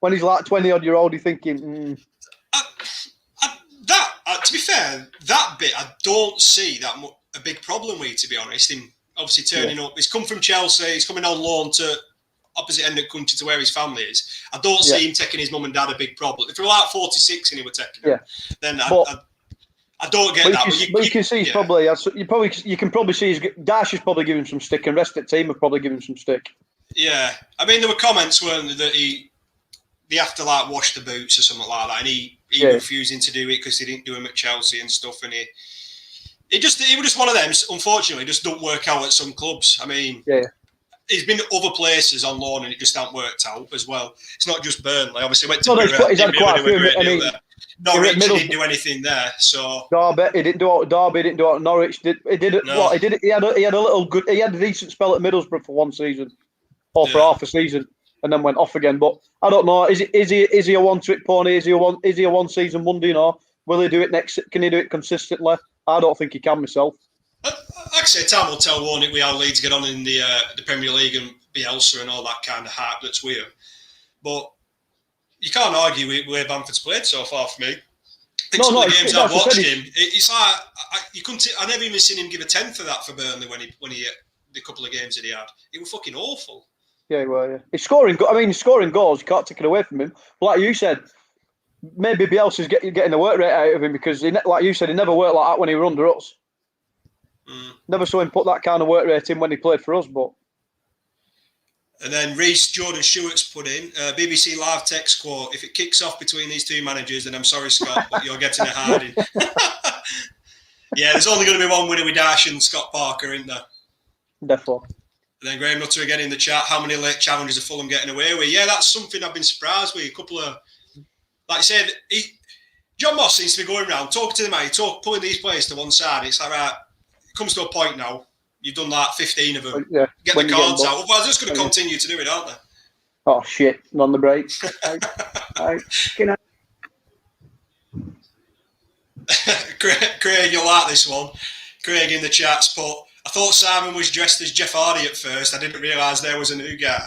when he's like 20-odd-year-old, he's thinking. To be fair, that bit I don't see that a big problem with. To be honest, him obviously turning up. He's come from Chelsea. He's coming on loan to opposite end of the country to where his family is. I don't see him taking his mum and dad a big problem. If he were like 46 and he were taking him, then I don't get that. But you can see he's probably. You can probably see Dash is probably giving some stick, and rest of the team have probably given some stick. Yeah, I mean there were comments weren't there, that they have to like wash the boots or something like that, and he refusing to do it because he didn't do him at Chelsea and stuff, and he was just one of them. Unfortunately, just don't work out at some clubs. I mean, he's been other places on loan and it just hasn't worked out as well. It's not just Burnley. Obviously, went to he's had quite a few. Norwich didn't do anything there, so Derby he didn't do it. Derby he didn't do it. Norwich did. He did it. No. What he did? He had a little good. He had a decent spell at Middlesbrough for one season, or for half a season, and then went off again. But I don't know. Is he a one-trick pony? Is he a one-season wonder? You know, will he do it next? Can he do it consistently? I don't think he can myself. Like I say, time will tell, won't it? We how Leeds get on in the Premier League and Bielsa and all that kind of hype that's weird. But you can't argue with where Bamford's played so far for me. I think some of the games I've watched him, it's like you couldn't. I never even seen him give a tenth of that for Burnley when he the couple of games that he had. It was fucking awful. Yeah, well, yeah. He's scoring. I mean, he's scoring goals. You can't take it away from him. But like you said, maybe Bielsa's getting the work rate out of him because, like you said, he never worked like that when he were under us. Never saw him put that kind of work rate in when he played for us. But and then Jordan Stewart's put in BBC Live text quote: "If it kicks off between these two managers, then I'm sorry, Scott, but you're getting a harding." Yeah, there's only going to be one winner with Dash and Scott Parker, isn't there? Therefore. And then Graham Nutter again in the chat. How many late challenges are Fulham getting away with? Yeah, that's something I've been surprised with. A couple of, like I said, John Moss seems to be going around talking to the man, pulling these players to one side. It's like, right, it comes to a point now. You've done like 15 of them. Yeah. Get the cards out. Otherwise, they're just going to continue to do it, aren't they? Oh shit! On the break. Craig, you'll like this one. Craig in the chat's put, I thought Simon was dressed as Jeff Hardy at first. I didn't realise there was a new guy.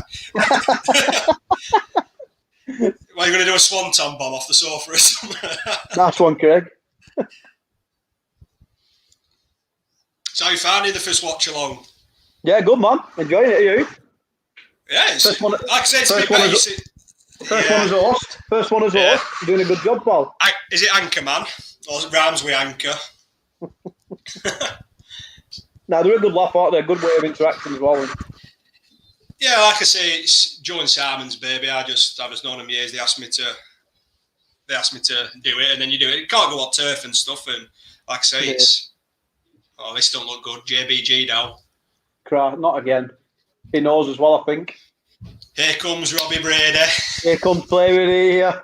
Well, you're going to do a swanton bomb off the sofa or something? Nice one, Craig. So how you finding the first watch along? Yeah, good man. Enjoying it, are you? Yeah, it's, like I said, it's a bit better. First one as a host. First one as a host. You're doing a good job, pal. Is it Anchorman? Or rhymes with anchor? No, they're a good laugh, aren't they? A good way of interacting as well. Yeah, like I say, it's Joe and Simon's baby. I've just known them years. They asked me to do it, and then you do it. You can't go on turf and stuff, and like I say, it's this don't look good. JBG now. Not again. He knows as well, I think. Here comes Robbie Brady. Here comes Player of the Year.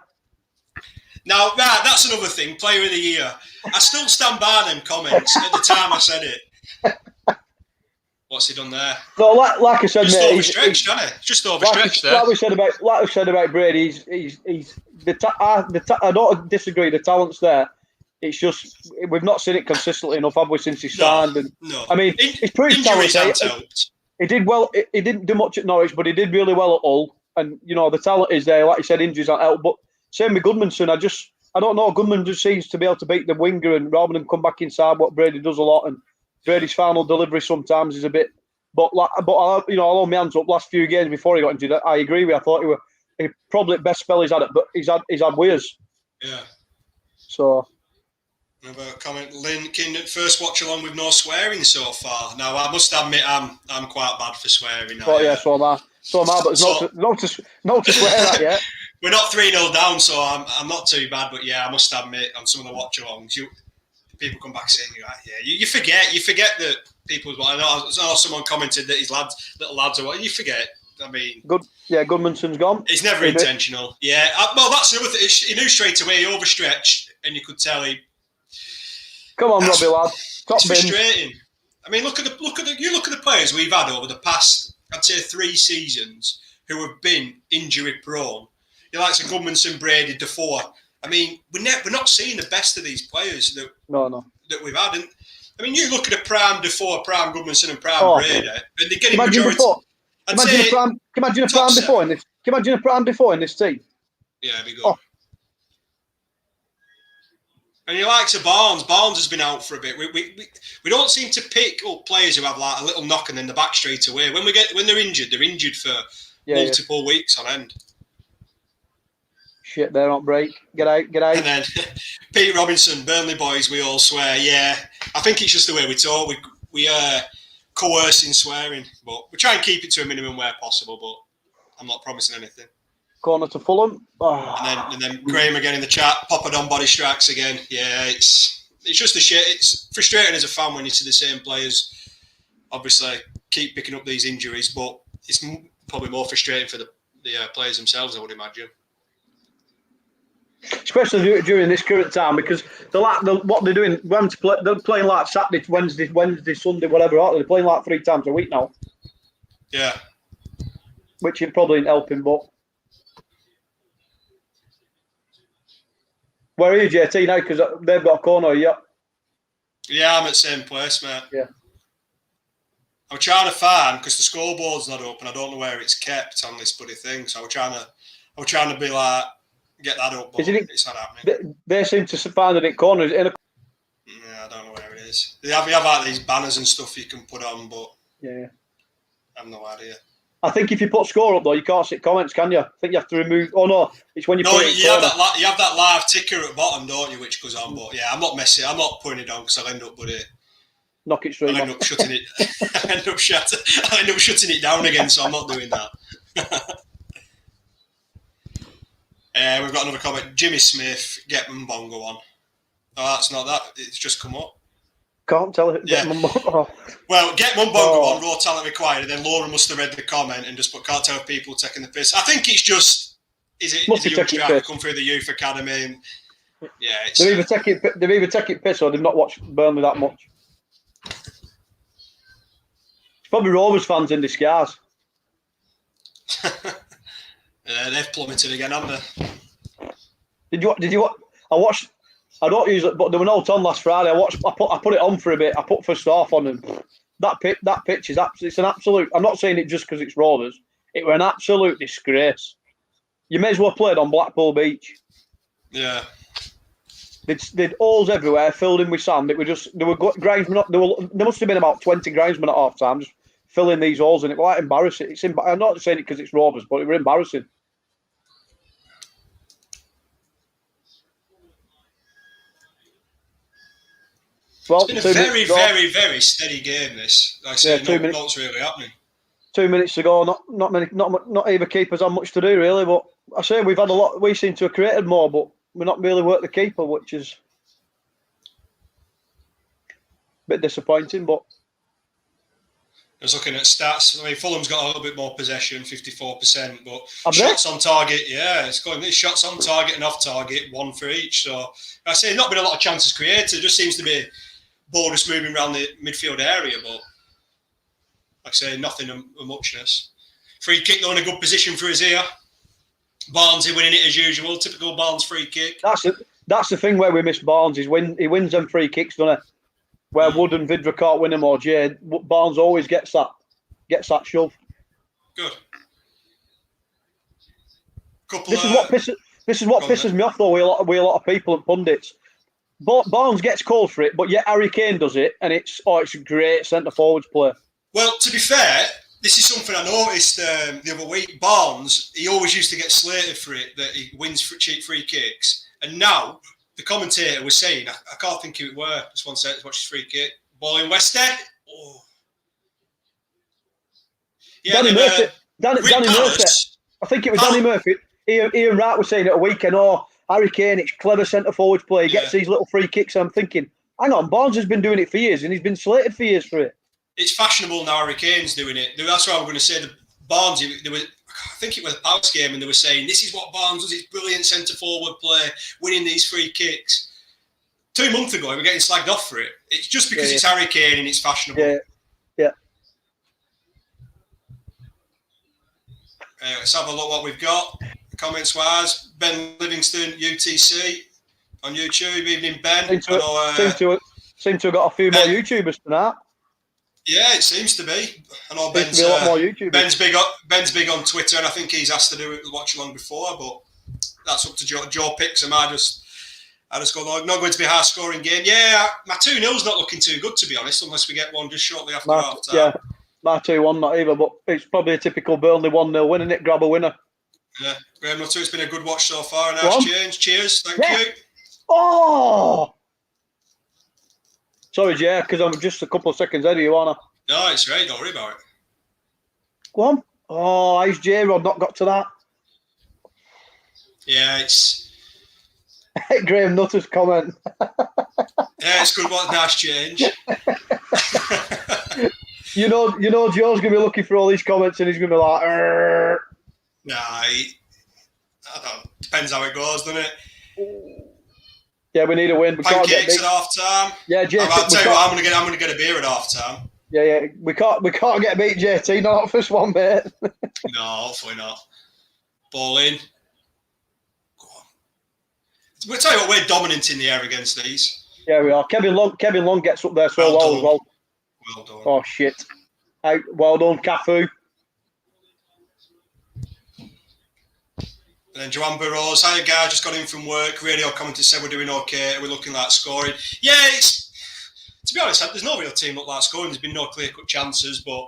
Now, right, that's another thing. Player of the Year. I still stand by them comments at the time I said it. What's he done there? No, like I said, just mate, overstretched, hasn't it? Just overstretched there. Like we said about Brady, he's I don't disagree. The talent's there. It's just we've not seen it consistently enough, have we, since he signed? No. I mean, he's pretty talented. He did well. He didn't do much at Norwich, but he did really well at Hull. And you know the talent is there. Like you said, injuries aren't help. But Same with Goodmanson. I don't know. Goodman just seems to be able to beat the winger, and rather than come back inside, what Brady does a lot, and Brady's final delivery sometimes is a bit. But I'll hold my hands up. Last few games before he got injured, I agree with you. I thought he probably the best spell he's had it, but he's had weirs. Yeah. So. Another comment, Lynn Kingdon, first watch along with no swearing so far. Now I must admit I'm quite bad for swearing. Oh yeah, so am I. But it's not to swear at yet. We're not 3-0 down, so I'm not too bad. But yeah, I must admit on some of the watch alongs, people come back saying, you forget that people. I know someone commented that his little lads are what you forget. I mean, Goodmanson's gone. It's never intentional. Yeah, well that's another thing. He knew straight away. He overstretched, and you could tell he. Come on, Robbie lad. It's frustrating. I mean, look at the players we've had over the past, I'd say, 3 seasons who have been injury prone. You like Goodmanson, Brady, Defoe. I mean, we're not seeing the best of these players that we've had. And, I mean, you look at a prime Defoe, prime Goodmanson, and prime Brady, and they're getting majority. Imagine a prime before in this. Can you imagine a prime before in this team? Yeah, it'd be good. And he likes a Barnes. Barnes has been out for a bit. We don't seem to pick up players who have like a little knock and then they're back straight away. When they're injured for multiple weeks on end. Shit, they're not break. Get out. And then Pete Robinson, Burnley boys, we all swear. Yeah, I think it's just the way we talk. We coercing swearing, but we try and keep it to a minimum where possible. But I'm not promising anything. Corner to Fulham. And then Graham again in the chat. Poppadon body strikes again. Yeah, it's just a shit. It's frustrating as a fan when you see the same players obviously keep picking up these injuries, but it's probably more frustrating for the players themselves, I would imagine. Especially during this current time, because what they're doing, they're playing like Saturday, Wednesday, Sunday, whatever, aren't they? They're playing like 3 times a week now. Yeah. Which is probably ain't helping, but. Where are you, JT, now? Because they've got a corner, yeah. Yeah, I'm at the same place, mate. Yeah. I'm trying to find, because the scoreboard's not open, I don't know where it's kept on this bloody thing, so I'm trying to be like, get that up, but it's not happening. They seem to find it in corners. Yeah, I don't know where it is. They have like these banners and stuff you can put on, but yeah, I have no idea. I think if you put score up though, you can't see comments, can you? I think you have to remove. Oh no, it's when you put it. You have that live ticker at the bottom, don't you, which goes on. But yeah, I'm not messing. I'm not putting it on because I'll end up with it. Knock it straight. I'll end up shutting it. I'll end up shutting it down again. So I'm not doing that. We've got another comment. Jimmy Smith, get Mbongo on. Oh, that's not that. It's just come up. Can't tell it. Yeah. Well, get Mbongo on, raw talent required, and then Laura must have read the comment and just put, can't tell if people taking the piss. I think it's just, is a young striker come through the youth academy? And, yeah, it's... They're either taking piss or they've not watched Burnley that much. It's probably Rovers fans in disguise. They've plummeted again, haven't they? Did you? I watched. I don't use it, but there were no on last Friday. I put it on for a bit. I put first half on, and that pitch is it's an absolute. I'm not saying it just because it's Rovers. It were an absolute disgrace. You may as well play it on Blackpool Beach. Yeah. They'd holes everywhere, filled in with sand. There were groundsmen. There must have been about 20 groundsmen at half time, just filling these holes, and it was like embarrassing. I'm not saying it because it's Rovers, but it were embarrassing. Well, it's been a very, very, very steady game. This, like I said, what's really happening. 2 minutes to go. Not either keepers have much to do really. But I say we've had a lot. We seem to have created more, but we're not really worked the keeper, which is a bit disappointing. But I was looking at stats. I mean, Fulham's got a little bit more possession, 54%, but shots on target, yeah, it's going. It's shots on target and off target, 1 for each. So I say, not been a lot of chances created. It just seems to be ball just moving around the midfield area, but like I say, nothing of muchness. Free kick though in a good position for his ear. Barnes winning it as usual. Typical Barnes free kick. That's the thing where we miss Barnes. He wins them free kicks, doesn't he? Where Wood and Vidra can't win him or Jade, Barnes always gets that shove. Good. This This is what pisses me off though with a lot of people and pundits. Barnes gets called for it, but yet Harry Kane does it, and it's great centre forwards play. Well, to be fair, this is something I noticed the other week. Barnes, he always used to get slated for it, that he wins for cheap free kicks, and now the commentator was saying, I can't think who it were. Just one second, watch his free kick. Ball in Westhead. Oh. Yeah, Danny Murphy. I think it was Danny Murphy. Ian Wright was saying at a weekend, Harry Kane, it's clever centre forwards play. He gets these little free kicks. I'm thinking, hang on, Barnes has been doing it for years, and he's been slated for years for it. It's fashionable now. Harry Kane's doing it. That's what I'm going to say. The Barnes, I think it was a Palace game, and they were saying this is what Barnes does. It's brilliant centre forward play, winning these free kicks. 2 months ago, we were getting slagged off for it. It's just because it's Harry Kane and it's fashionable. Yeah. Let's have a look what we've got. Comments wise, Ben Livingston, UTC on YouTube. Evening, Ben. Seem to have got a few more YouTubers tonight. Yeah, it seems to be. I know Ben's a lot more YouTubers. Ben's big on Twitter, and I think he's asked to do it with Watch Along before, but that's up to Joe picks him. I just go, no, not going to be a high scoring game. Yeah, my 2-0's not looking too good, to be honest, unless we get one just shortly after half time. Yeah, my 2-1 not either, but it's probably a typical Burnley 1-0 win, isn't it? Grab a winner. Yeah, Graham Nutter, it's been a good watch so far. Nice change. Cheers. Thank you. Oh! Sorry, Jay, because I'm just a couple of seconds ahead of you, aren't I? No, it's great. Don't worry about it. Go on. Oh, how's J-Rod not got to that? Yeah, it's... Graham Nutter's comment. Yeah, it's good. What a nice change. You know, Joe's going to be looking for all these comments and he's going to be like... Arr. Nah, I don't. Depends how it goes, doesn't it? Yeah, we need a win. We can't get Pancakes at half time. Yeah, JT. I'll tell you what, I'm gonna get a beer at half time. Yeah. We can't get beat, JT. Not first one, mate. No, hopefully not. Ball in. Go on. We'll tell you what, we're dominant in the air against these. Yeah, we are. Kevin Long gets up there so well as well. Well done. Oh shit! Well done, Cafu. And then Joanne Burrows, hiya guys, just got in from work. Radio commentator said we're doing okay. We're looking like scoring. Yeah, to be honest, there's no real team look like scoring. There's been no clear-cut chances, but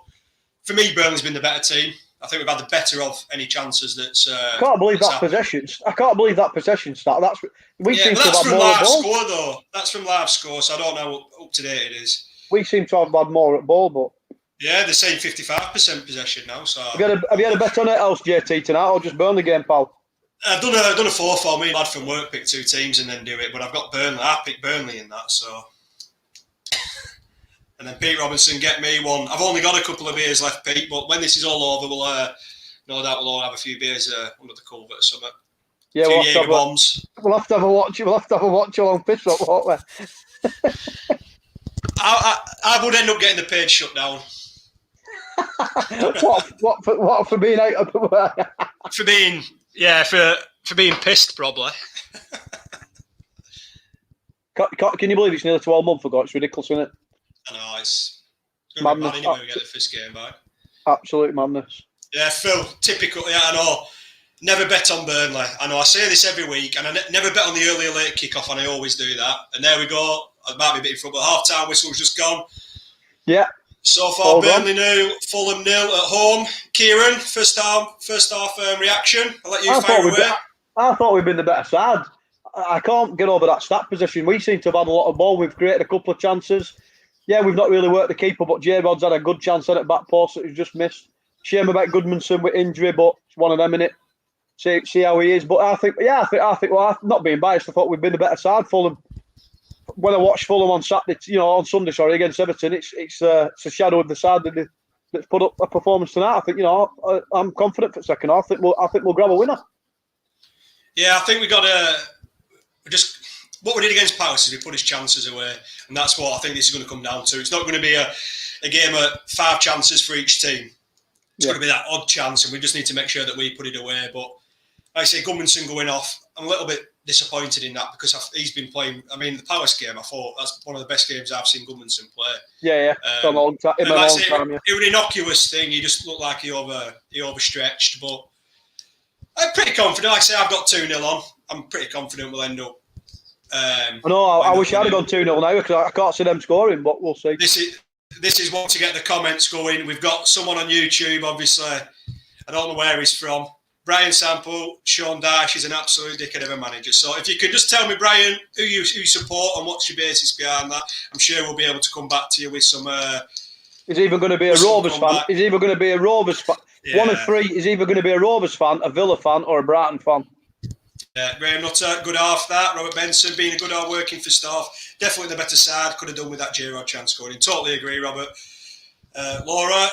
for me, Burnley's been the better team. I think we've had the better of any chances. I can't believe that possession. I can't believe that possession stat. That's from live score though. That's from live score, so I don't know how up to date it is. We seem to have had more at ball, but yeah, they're saying 55% possession now. So have you had a bet on it else, JT, tonight, or just Burnley game, pal? I've done a 4-4. Me, lad from work, pick 2 teams and then do it. But I've got Burnley. I picked Burnley in that. So, and then Pete Robinson, get me one. I've only got a couple of beers left, Pete. But when this is all over, we'll no doubt we'll all have a few beers under the culvert or something. Yeah, we'll have to have a watch. We'll have to have a watch along pitch up, won't we? I would end up getting the page shut down. what for being out of the way? For being pissed, probably. Can you believe it's nearly 12 months ago? It's ridiculous, isn't it? I know, it's going to be mad anyway we get the first game back. Absolute madness. Yeah, Phil, typical. Yeah, I know. Never bet on Burnley. I know I say this every week, and I never bet on the early or late kickoff, and I always do that. And there we go. I might be a bit in front, but half-time whistle's just gone. Yeah. So far, Burnley 0, Fulham 0 at home. Kieran, first half reaction. I'll let you fire away. I thought we'd been the better side. I can't get over that stat position. We seem to have had a lot of ball. We've created a couple of chances. Yeah, we've not really worked the keeper, but J-Rod's had a good chance at back post that he's just missed. Shame about Goodmanson with injury, but it's one of them, innit? See how he is. But I think, well, not being biased, I thought we'd been the better side, Fulham. When I watched Fulham on Sunday, against Everton, it's a shadow of the side that's put up a performance tonight. I think, I'm confident for the second half. I think we'll grab a winner. Yeah, I think we got what we did against Palace is we put his chances away, and that's what I think this is going to come down to. It's not going to be a game of 5 chances for each team. It's going to be that odd chance, and we just need to make sure that we put it away. But like I say, Goodmanson going off, I'm a little bit disappointed in that because he's been playing. I mean, the Palace game, I thought that's one of the best games I've seen Goodmanson play. Yeah. It was an innocuous thing. He just looked like he overstretched, but I'm pretty confident. Like I say, I've got 2-0 on. I'm pretty confident we'll end up. I know. I wish I'd have gone 2-0 now because I can't see them scoring, but we'll see. This is one to get the comments going. We've got someone on YouTube, obviously. I don't know where he's from. Brian Sample, Sean Dyche is an absolute dickhead of a manager. So if you could just tell me, Brian, who you support and what's your basis behind that, I'm sure we'll be able to come back to you with some. He's either going to be a Rovers fan. He's either going to be a Rovers fan. Yeah. One of three is either going to be a Rovers fan, a Villa fan, or a Brighton fan. Graham Nutter, good half that. Robert Benson being a good half working for staff. Definitely the better side. Could have done with that J-Rod chance scoring. Totally agree, Robert. Laura,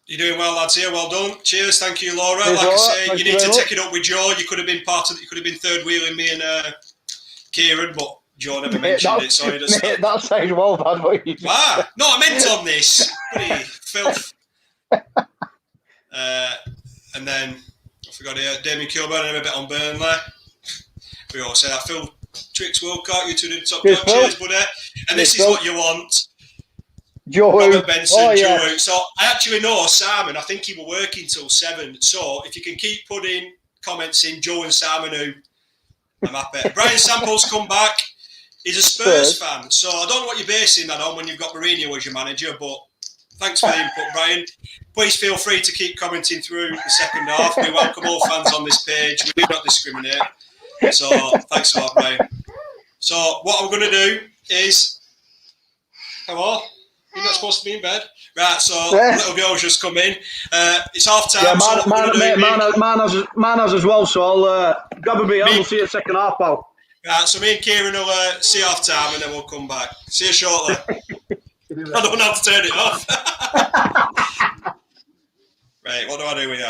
you're doing well, lads here. Well done. Cheers. Thank you, Laura. Cheers, like Laura. I say, Thank you need to take it up with Joe. You could have been part of. You could have been third wheeling me and Kieran, but Joe never mentioned it. Sorry, that sounds well bad. What you just no, I meant on this. Pretty filth. And then I forgot here. Damien Kilburn and a bit on Burnley. We all say that. Phil Tricks Wilcock, you two did top job. Cheers, buddy. And this is what you want. Joe Robert Benson, Joe. So I actually know Simon. I think he were working till 7. So if you can keep putting comments in, Joe and Simon, who I'm happy. Brian Samples come back. He's a Spurs fan. So I don't know what you're basing that on when you've got Mourinho as your manager, but thanks for the input, Brian. Please feel free to keep commenting through the second half. We welcome all fans on this page. We do not discriminate. So thanks a lot, Brian. So what I'm going to do is... Hello? You're not supposed to be in bed? Right, so little girl's just come in. It's half time. Yeah, so man has as well, so I'll grab a beer and we'll see you at second half, pal. Right, so me and Kieran will see half time and then we'll come back. See you shortly. I don't know how to turn it off. Right, what do I do with you?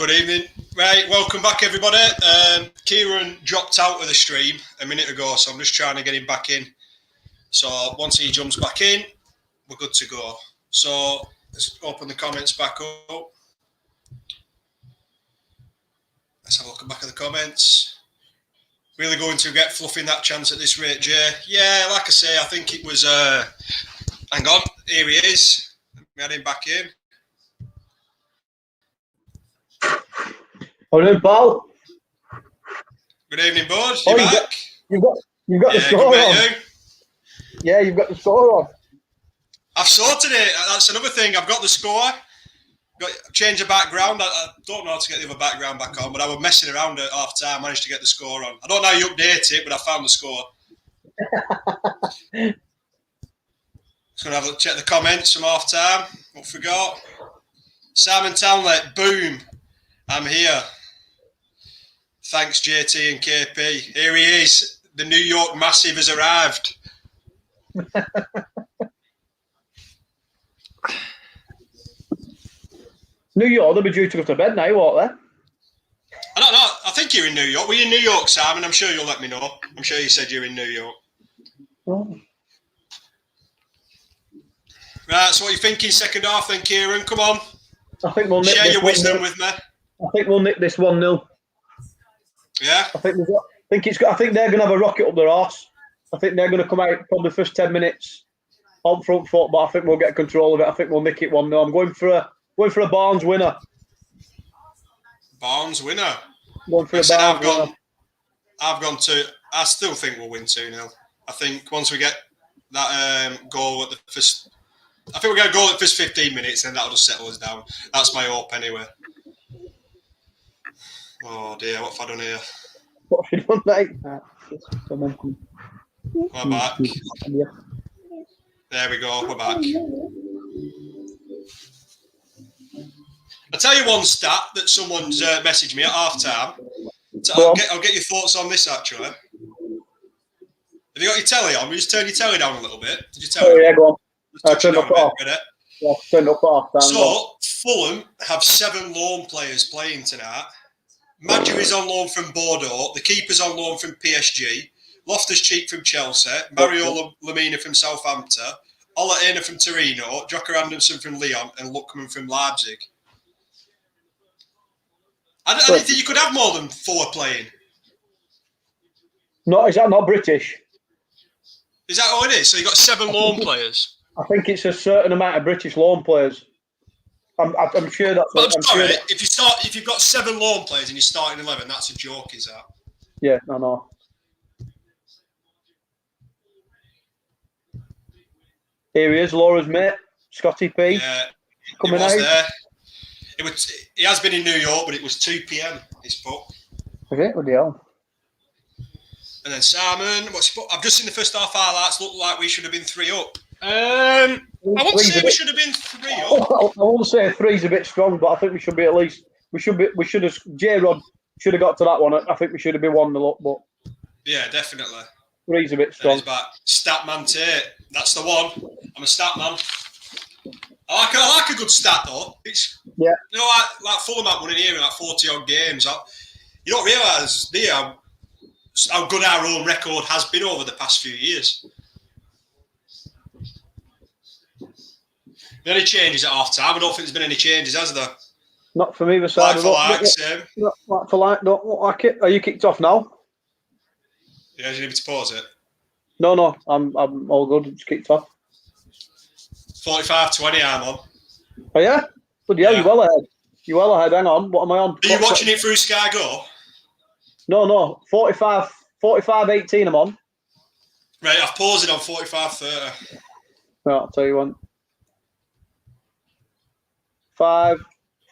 Good evening. Right, welcome back, everybody. Kieran dropped out of the stream a minute ago, so I'm just trying to get him back in. So once he jumps back in, we're good to go. So let's open the comments back up. Let's have a look back at the comments. Really going to get fluffing that chance at this rate, Jay. Yeah, like I say, I think it was... hang on, here he is. We had him back in. Morning, Paul. Good evening, bud. You back? You've got the score on. You? Yeah, you've got the score on. I've sorted it. That's another thing. I've got the score. Got change the background. I don't know how to get the other background back on, but I was messing around at half time. Managed to get the score on. I don't know how you update it, but I found the score. Just gonna have a check the comments from half time. What forgot? Simon Townley, boom. I'm here. Thanks, JT and KP. Here he is. The New York Massive has arrived. New York, they'll be due to go to bed now, won't they? I don't know. I think you're in New York. Were you in New York, Simon? I'm sure you'll let me know. I'm sure you said you're in New York. Oh. Right, so what are you thinking second half then, Kieran? Come on. I think we'll nick Share this your wisdom 1-0. with me. I think we'll nick this 1-0. Yeah? I think they're going to have a rocket up their arse. I think they're going to come out probably first 10 minutes on front foot, but I think we'll get control of it. I think we'll nick it 1-0. I'm going for a Barnes winner. Barnes winner. Going for a Barnes winner. I've gone to... I still think we'll win 2-0. I think once we get that goal at the first... I think we're going to go at the first 15 minutes and that'll just settle us down. That's my hope anyway. Oh dear, what have I done here? What have you done, mate? We're back. There we go, we're back. I'll tell you one stat that someone's messaged me at half time. I'll get your thoughts on this actually. Have you got your telly on? Will you just turn your telly down a little bit? Did you tell me? Yeah, go on. Turn up off. Yeah, turn up off. So, Fulham have 7 loan players playing tonight. Madju is on loan from Bordeaux. The keeper's on loan from PSG. Loftus-Cheek from Chelsea. Mario Lemina from Southampton. Ola Aina from Torino. Joker Anderson from Lyon. And Luckman from Leipzig. I didn't think you could have more than 4 playing. No, is that not British? Is that all it is? So you got 7 loan players? I think it's a certain amount of British loan players. I'm sure that's. But I'm sorry, if you've got 7 loan players and you're starting 11, that's a joke, is that? Yeah, I know. Here he is, Laura's mate, Scotty P. Yeah, coming out. There. He has been in New York, but it was 2 p.m. His book. Okay, what the hell? And then Simon, I've just seen the first half highlights. Looked like we should have been 3 up. I won't say we should have been 3 up. I won't say 3's a bit strong, but I think we should be at least. We should have. J-Rod should have got to that one. I think we should have been 1-0 up, but yeah, definitely. 3's a bit strong. He's back. Statman Tate. That's the one. I'm a stat man. I like a good stat though. It's like Fulham have won in here in like 40 odd games. You don't realise, do you, how good our own record has been over the past few years. Any changes at half time? I don't think there's been any changes, has there? Not for me, the side. Like for like, same. Not like for like, don't look like it. Are you kicked off now? Yeah, do you need me to pause it? No, I'm all good. It's kicked off. 45-20 I'm on. Oh yeah? But yeah, you're well ahead. You're well ahead. Hang on. What am I on? Are you watching it through Sky Go? No. 45-18 I'm on. Right, I've paused it on 45-30. Right, I'll tell you one. 5,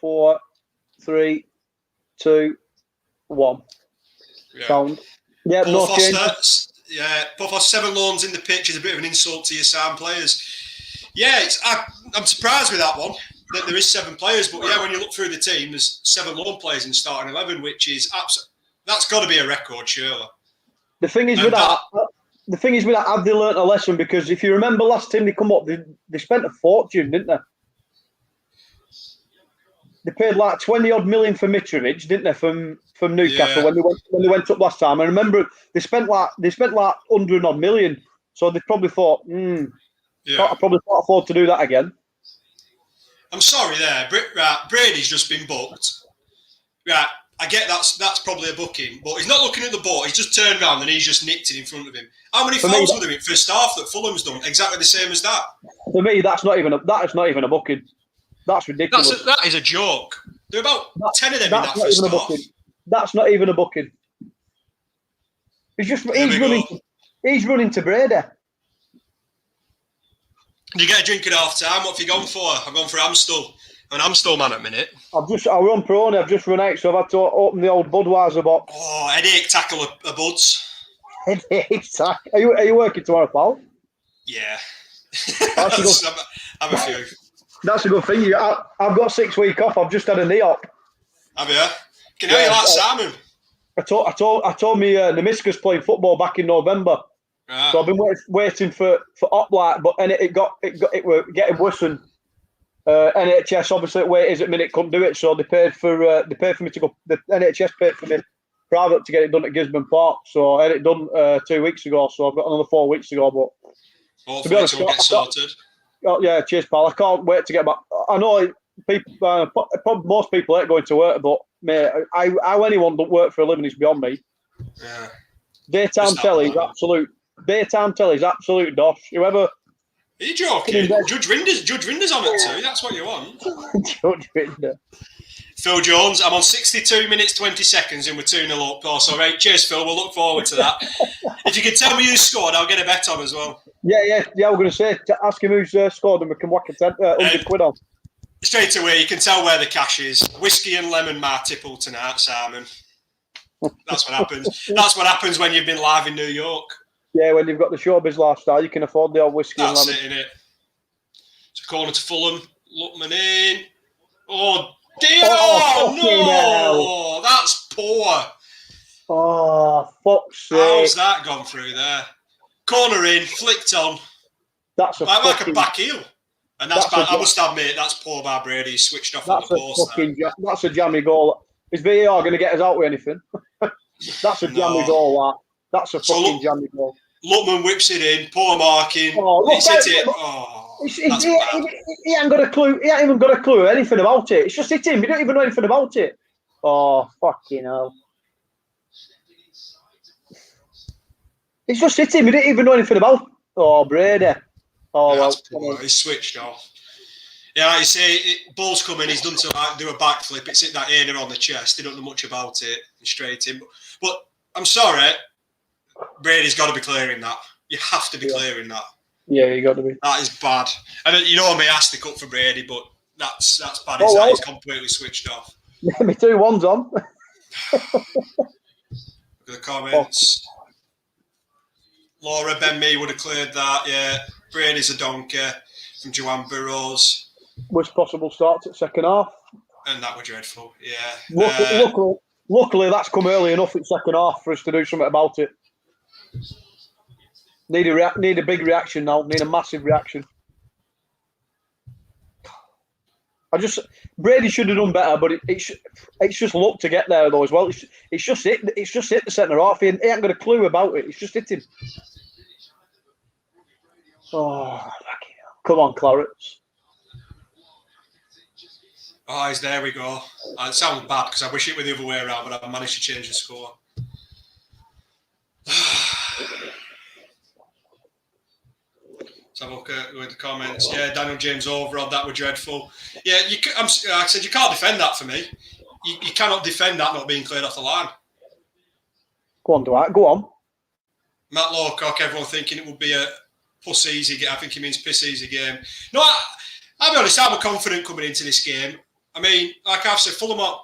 4, 3, 2, 1. Yeah. Sound. Yeah, Paul no Foster, change. Yeah, Paul Foster, 7 loans in the pitch is a bit of an insult to your sound players. Yeah, I'm surprised with that one, that there is 7 players. But yeah, when you look through the team, there's 7 loan players in the starting 11, which is that's got to be a record, surely. The thing is with that, have they learnt a lesson? Because if you remember last time they come up, they spent a fortune, didn't they? They paid like 20 odd million for Mitrovic, didn't they? From Newcastle when they went up last time. I remember they spent like 100 odd million. So they probably thought, I probably can't afford to do that again. I'm sorry there, right? Brady's just been booked. Right, I get that's probably a booking, but he's not looking at the ball. He's just turned around and he's just nicked it in front of him. How many fouls were there in first half that Fulham's done? Exactly the same as that. For me, that is not even a booking. That's ridiculous. That is a joke. There are about 10 of them in that first half. That's not even a booking. He's running to Brady. You get a drink at half time. What have you gone for? I've gone for Amstel. I'm an Amstel man at the minute. I run Peroni. I've just run out, so I've had to open the old Budweiser box. Oh, headache tackle a Buds. Headache tackle. Are you working tomorrow, pal? Yeah. I'm a few. That's a good thing. I've got 6 weeks off. I've just had a knee op. Have you? Can you like Simon? I told me Namisca's playing football back in November. Right. So I've been waiting for op light, but and it were getting worse. And NHS obviously at minute couldn't do it, so they paid for me to go. The NHS paid for me private to get it done at Gisborne Park. So I had it done 2 weeks ago. So I've got another 4 weeks to go. But hopefully to be honest, it'll get sorted. Oh, yeah, cheers, pal. I can't wait to get back. I know people, probably most people ain't going to work, but mate, how anyone don't work for a living is beyond me. Yeah. Daytime telly is absolute dosh. Whoever. Are you joking? Judge Rinder's on it too. That's what you want. Judge Rinder. Phil Jones, I'm on 62 minutes 20 seconds and we're 2-0 up. So right, cheers, Phil. We'll look forward to that. If you can tell me who scored, I'll get a bet on as well. Yeah. We're going to say, ask him who's scored and we can whack 100 quid on. Straight away, you can tell where the cash is. Whiskey and lemon Martipple tonight, Simon. That's what happens. That's what happens when you've been live in New York. Yeah, when you've got the showbiz lifestyle, you can afford the old whiskey and lemon. That's it, innit? It's a corner to Fulham. Lookman in. Oh, dear! Oh, no! That's poor. Oh, fuck's sake. How's that gone through there? Corner in, flicked on. That's like a back heel. And that's bad. I must admit, that's poor by Brady. He's switched off on the post now. That's a jammy goal. Is VAR going to get us out with anything? That's a jammy goal, That's a fucking jammy goal. Lookman whips it in, poor marking. He's hit it. He ain't got a clue. He ain't even got a clue or anything about it. It's just hit him. We don't even know anything about it. Oh, fucking hell. It's just hit him. We didn't even know anything about it. Oh, Brady. Oh, well. He's switched off. Yeah, like you say, ball's coming. He's done to do a backflip. It's hit that area on the chest. He don't know much about it. He's straight in. But I'm sorry, Brady's got to be clearing that. You have to be clearing that. Yeah, you got to be. That is bad. And you know me, I stick up for Brady, but that's bad. He's completely switched off. Yeah, me too. One's on. Look at the comments. Laura, Ben Mee would have cleared that. Yeah, Brady's a donkey from Joanne Burrows. Worst possible starts at second half. And that was dreadful. Yeah. Luckily, that's come early enough in second half for us to do something about it. Need a big reaction now. Need a massive reaction. Brady should have done better, but it's just luck to get there though as well. It's just hit the centre half. He ain't got a clue about it. It's just hit him. Oh, fucking hell. Come on, Clarets. Oh, there we go. It sounds bad because I wish it were the other way around, but I managed to change the score. Let's have a look at the comments. Yeah, Daniel James Overall, that were dreadful. Yeah, I said you can't defend that for me. You cannot defend that not being cleared off the line. Go on, Dwight. Go on. Matt Lawcock, everyone thinking it would be a puss easy game. I think he means piss easy game. No, I'll be honest, I'm confident coming into this game. I mean, like I've said, Fulham aren't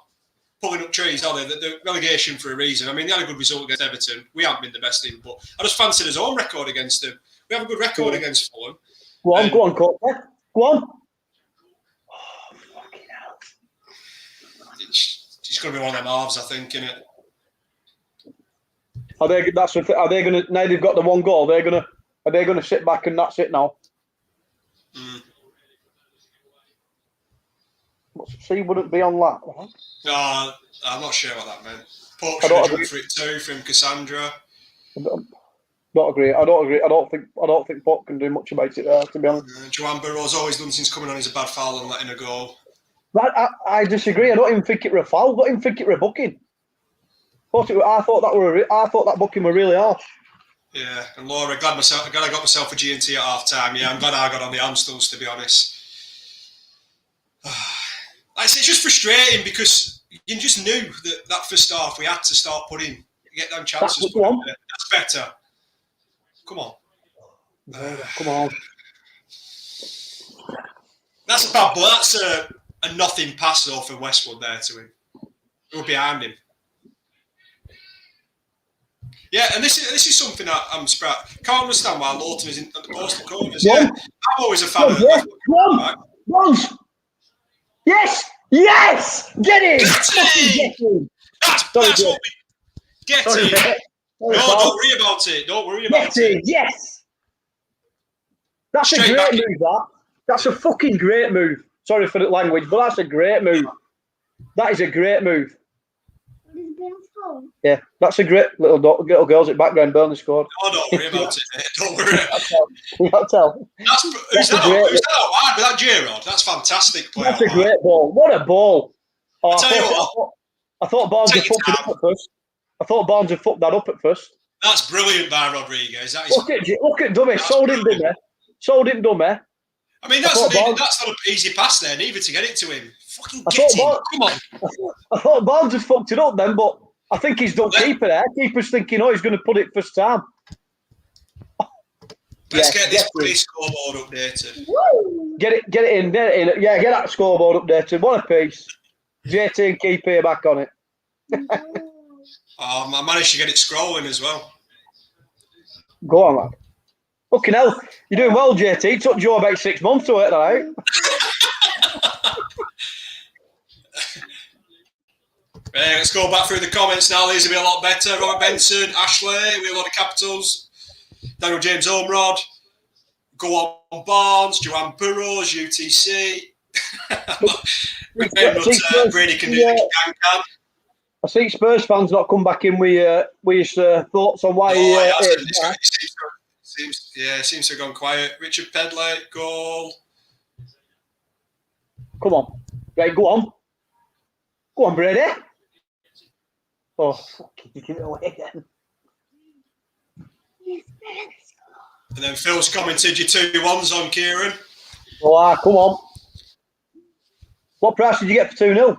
pulling up trees, are they? The relegation for a reason. I mean, they had a good result against Everton. We haven't been the best team, but I just fancied his own record against them. We have a good record against Fulham. Go on, Coach. Go on. Oh, fucking hell. It's going to be one of them halves, I think, isn't it? Are they going to, now they've got the one goal, are they going to sit back and that's it now? C wouldn't be on that. No, I'm not sure what that meant. Pope I should have don't jumped for it too from Cassandra. Don't agree. I don't think Pope can do much about it there, to be honest. Joanne Burrow's always done since coming on is a bad foul and letting her go. I disagree. I don't even think it were a foul. I don't even think it were a booking. I thought that booking were really harsh. Yeah, and Laura, glad I got myself a G&T at half time. Yeah, I'm glad I got on the Amstels, to be honest. It's just frustrating because you just knew that first half we had to start get them chances. That's better. Come on. Come on. That's a bad, but that's a nothing pass though for Westwood there to him. We're behind him. Yeah, and this is something I'm surprised. Can't understand why Lawton is in at the postal corners. Yeah, I'm always a fan of the Once. Yes! Get in! Get in! That's what we get in. No, don't worry about it. Don't worry about it. Yes! That's a great move, that. That's a fucking great move. Sorry for the language, but that's a great move. That is a great move. Yeah, that's a great little girls at background. Burnley scored. No, don't worry about it, mate. Don't worry. You can't tell. Who's that out wide with that J-Rod? That's fantastic play. That's a great ball. What a ball. I thought Barnes had fucked it up at first. I thought Barnes had fucked that up at first. That's brilliant by Rodriguez. That is look at Dummy. Sold him Dummy. I mean, that's not an easy pass there, neither, to get it to him. Fucking get him. Come on. I thought Barnes had fucked it up then, but I think he's done keeper there. Keeper's thinking, he's going to put it first time. Let's get this bloody scoreboard updated. Get it in. Yeah, get that scoreboard updated. What a piece. JT and keeper back on it. I managed to get it scrolling as well. Go on, man. Fucking hell. You're doing well, JT. It took Joe about 6 months to work that out. Let's go back through the comments now. These will be a lot better. Robert Benson, Ashley, we have a lot of capitals. Daniel James Homerod. Go on Barnes, Joanne Burrows, UTC. Brady can do the can. I see Spurs fans not come back in with his thoughts on why seems to have gone quiet. Richard Pedley, goal. Come on. Right, go on. Go on, Brady. Oh, fucking give it away again. And then Phil's commented your 2-1s on Kieran. Oh, come on. What price did you get for 2-0?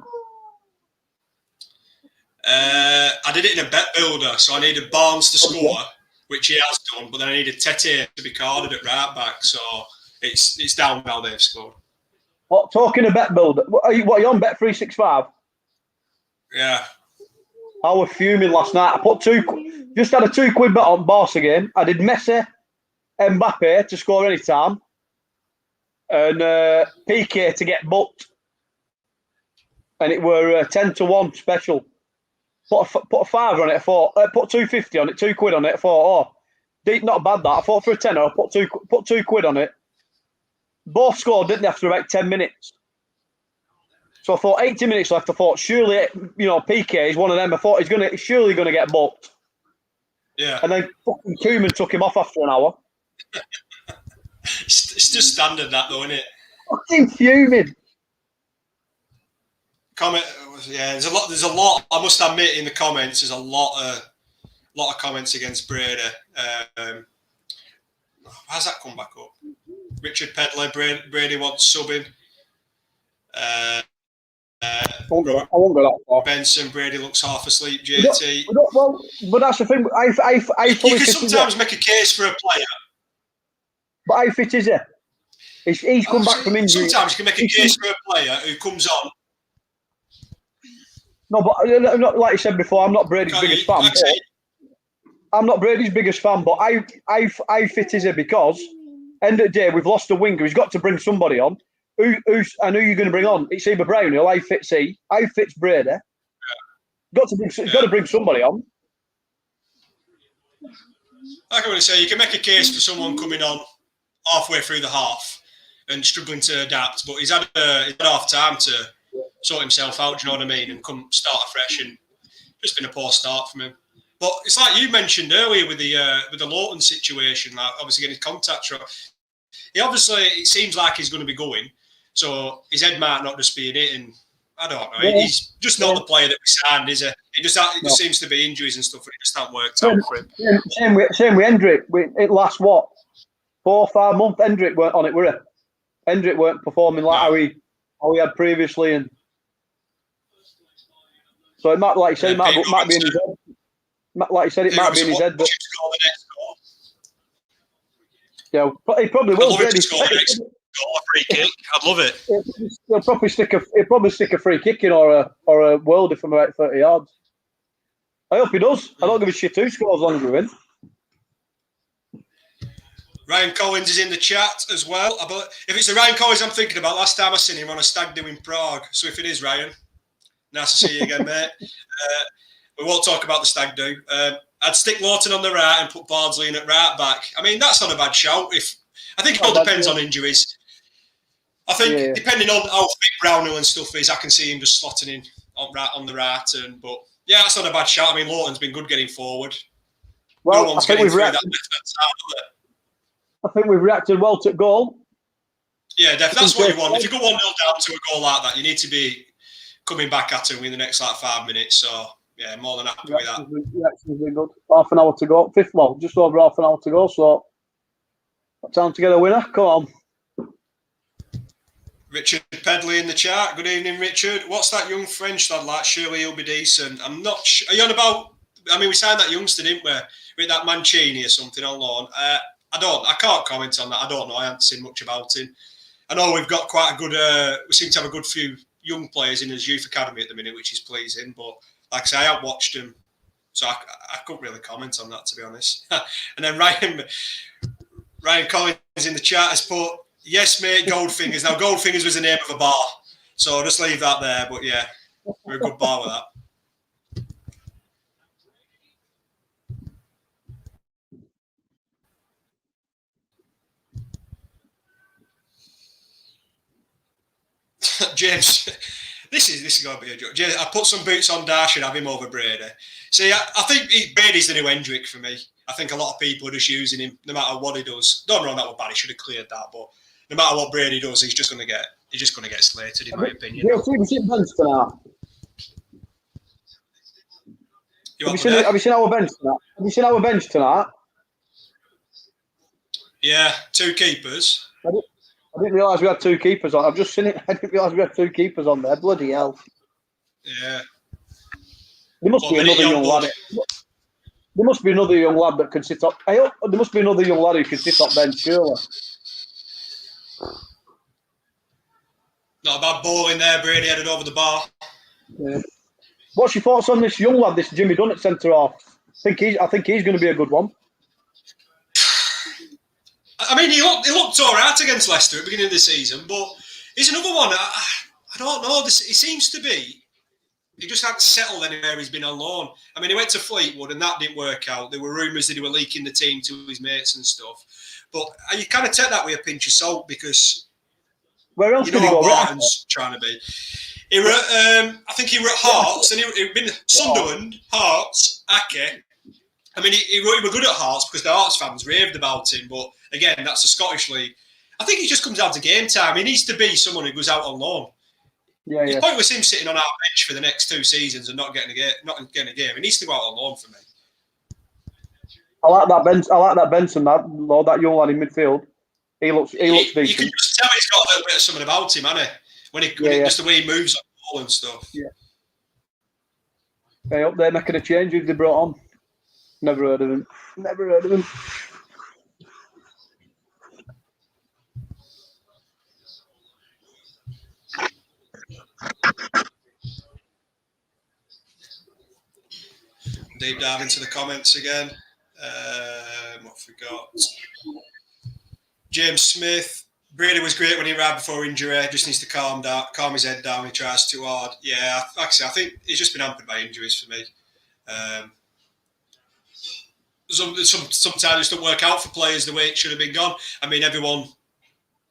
I did it in a bet builder, so I needed Barnes to score, which he has done, but then I needed Tate to be carded at right back, so it's down now. They've scored. What, talking a bet builder? What are you on Bet 365? Yeah. I was fuming last night. I put just had a £2 bet on Barca game. I did Messi, Mbappe to score any time, and PK to get booked, and it were 10-1 special. Put a fiver on it. I thought put £2.50 on it, £2 on it. I thought, not bad that. I thought for a tenner, I put £2 on it. Both scored, didn't they, after about 10 minutes? So I thought 80 minutes left. I thought surely, PK is one of them. I thought he's surely gonna get booked. Yeah. And then fucking Koeman took him off after an hour. It's just standard that though, isn't it? Fucking fuming. Comment. Yeah, there's a lot. I must admit, in the comments, there's a lot of comments against Brady. How's that come back up? Richard Pedley, Brady wants subbing. I won't go that far. Benson, Brady looks half asleep. JT. But that's the thing. I fully you can sometimes make a case for a player. But how fit is he? He's come back from injury. Sometimes you can make a case for a player who comes on. No, but like you said before, I'm not Brady's biggest fan. I'm not Brady's biggest fan, but I fit is he because end of the day we've lost a winger. He's got to bring somebody on. Who are you going to bring on? It's either Brownhill, I fits he, I fits Brady. Yeah. Got to bring somebody on. Like I want to say, you can make a case for someone coming on halfway through the half and struggling to adapt, but he's had half time to sort himself out. Do you know what I mean? And come start afresh, and just been a poor start from him. But it's like you mentioned earlier with the Lawton situation, like obviously getting his contact right. He obviously, it seems like he's going to be going, so his head might not just be in it, and I don't know. Yeah. He's just not the player that we signed, is he? It just seems to be injuries and stuff, and it just hasn't worked out for him. Same with Hendrick. It lasts what, 4 or 5 months. Hendrick weren't on it, were he? Hendrick weren't performing like how he had previously, and so it might, like you said, it might be in his head. Like you said, it might be in his head. But yeah, he probably will. I'd love him to score the next goal, a free kick. I'd love it. He'll probably stick a free kick in or a worldie from about 30 yards. I hope he does. I don't give a shit who scores as long as we win. Ryan Collins is in the chat as well. If it's the Ryan Collins I'm thinking about, last time I seen him on a stag do in Prague. So if it is Ryan, nice to see you again, mate. We won't talk about the stag do. I'd stick Lawton on the right and put Bardsley in at right back. I mean, that's not a bad shout. I think it all depends on injuries. I think depending on how fit Brownhill and stuff is, I can see him just slotting in on the right. But yeah, that's not a bad shout. I mean, Lawton's been good getting forward. Well, no one's getting through that left-hand side. I think we've reacted well to goal. Yeah, definitely. That's what you want. If you go 1-0 down to a goal like that, you need to be coming back at him in the next 5 minutes. So yeah, more than happy with that. Reaction's been good. Half an hour to go. Just over half an hour to go. So time to get a winner. Come on. Richard Pedley in the chat. Good evening, Richard. What's that young French lad like? Surely he'll be decent. I'm not sure. Are you on about? I mean, we signed that youngster, didn't we? With that Mancini or something on loan. I can't comment on that. I don't know. I haven't seen much about him. I know we've got quite a good. We seem to have a good few young players in his youth academy at the minute, which is pleasing. But like I say, I haven't watched him, so I couldn't really comment on that, to be honest. And then Ryan Collins in the chat has put, yes, mate, Goldfingers. Now, Goldfingers was the name of a bar, so I'll just leave that there. But yeah, we're a good bar with that. James, this is going to be a joke. James, I put some boots on Dash and have him over Brady. See, I think Brady's the new Hendrick for me. I think a lot of people are just using him no matter what he does. Don't know that was bad. He should have cleared that, but no matter what Brady does, he's just going to get slated, in my opinion. Have you seen bench tonight? Have you seen our bench tonight? Have you seen our bench tonight? Yeah, 2 keepers. I didn't realise we had 2 keepers on. I've just seen it. I didn't realise we had 2 keepers on there. Bloody hell. Yeah. There must be another young lad. There must be another young lad that can sit up. There must be another young lad who can sit up bench, surely. Not a bad ball in there. Brady headed over the bar. Yeah. What's your thoughts on this young lad, this Jimmy Dunnett centre half? I think he's going to be a good one. I mean, he looked all right against Leicester at the beginning of the season, but he's another one. I don't know. He seems to be. He just hasn't settled anywhere he's been on loan. I mean, he went to Fleetwood and that didn't work out. There were rumours that he were leaking the team to his mates and stuff. But you kind of take that with a pinch of salt because where else you know how Barton's trying to be. He were, I think he were at Hearts, and he'd been Sunderland, Hearts, Ake. I mean, he were good at Hearts because the Hearts fans raved about him. But again, that's the Scottish League. I think he just comes down to game time. He needs to be someone who goes out on loan. Yeah, it's pointless him sitting on our bench for the next 2 seasons and not getting a game. He needs to go out on loan for me. I like that Benson, that young lad in midfield. He looks decent. You can just tell he's got a little bit of something about him, hasn't he? Just the way he moves on the ball and stuff. Yeah. Hey, up there making a change they brought on. Never heard of him. Deep dive into the comments again. What have we got? James Smith. Brady was great when he arrived before injury. Just needs to calm his head down. He tries too hard. Yeah, like I say, I think he's just been hampered by injuries for me. Sometimes it doesn't work out for players the way it should have been gone. I mean, everyone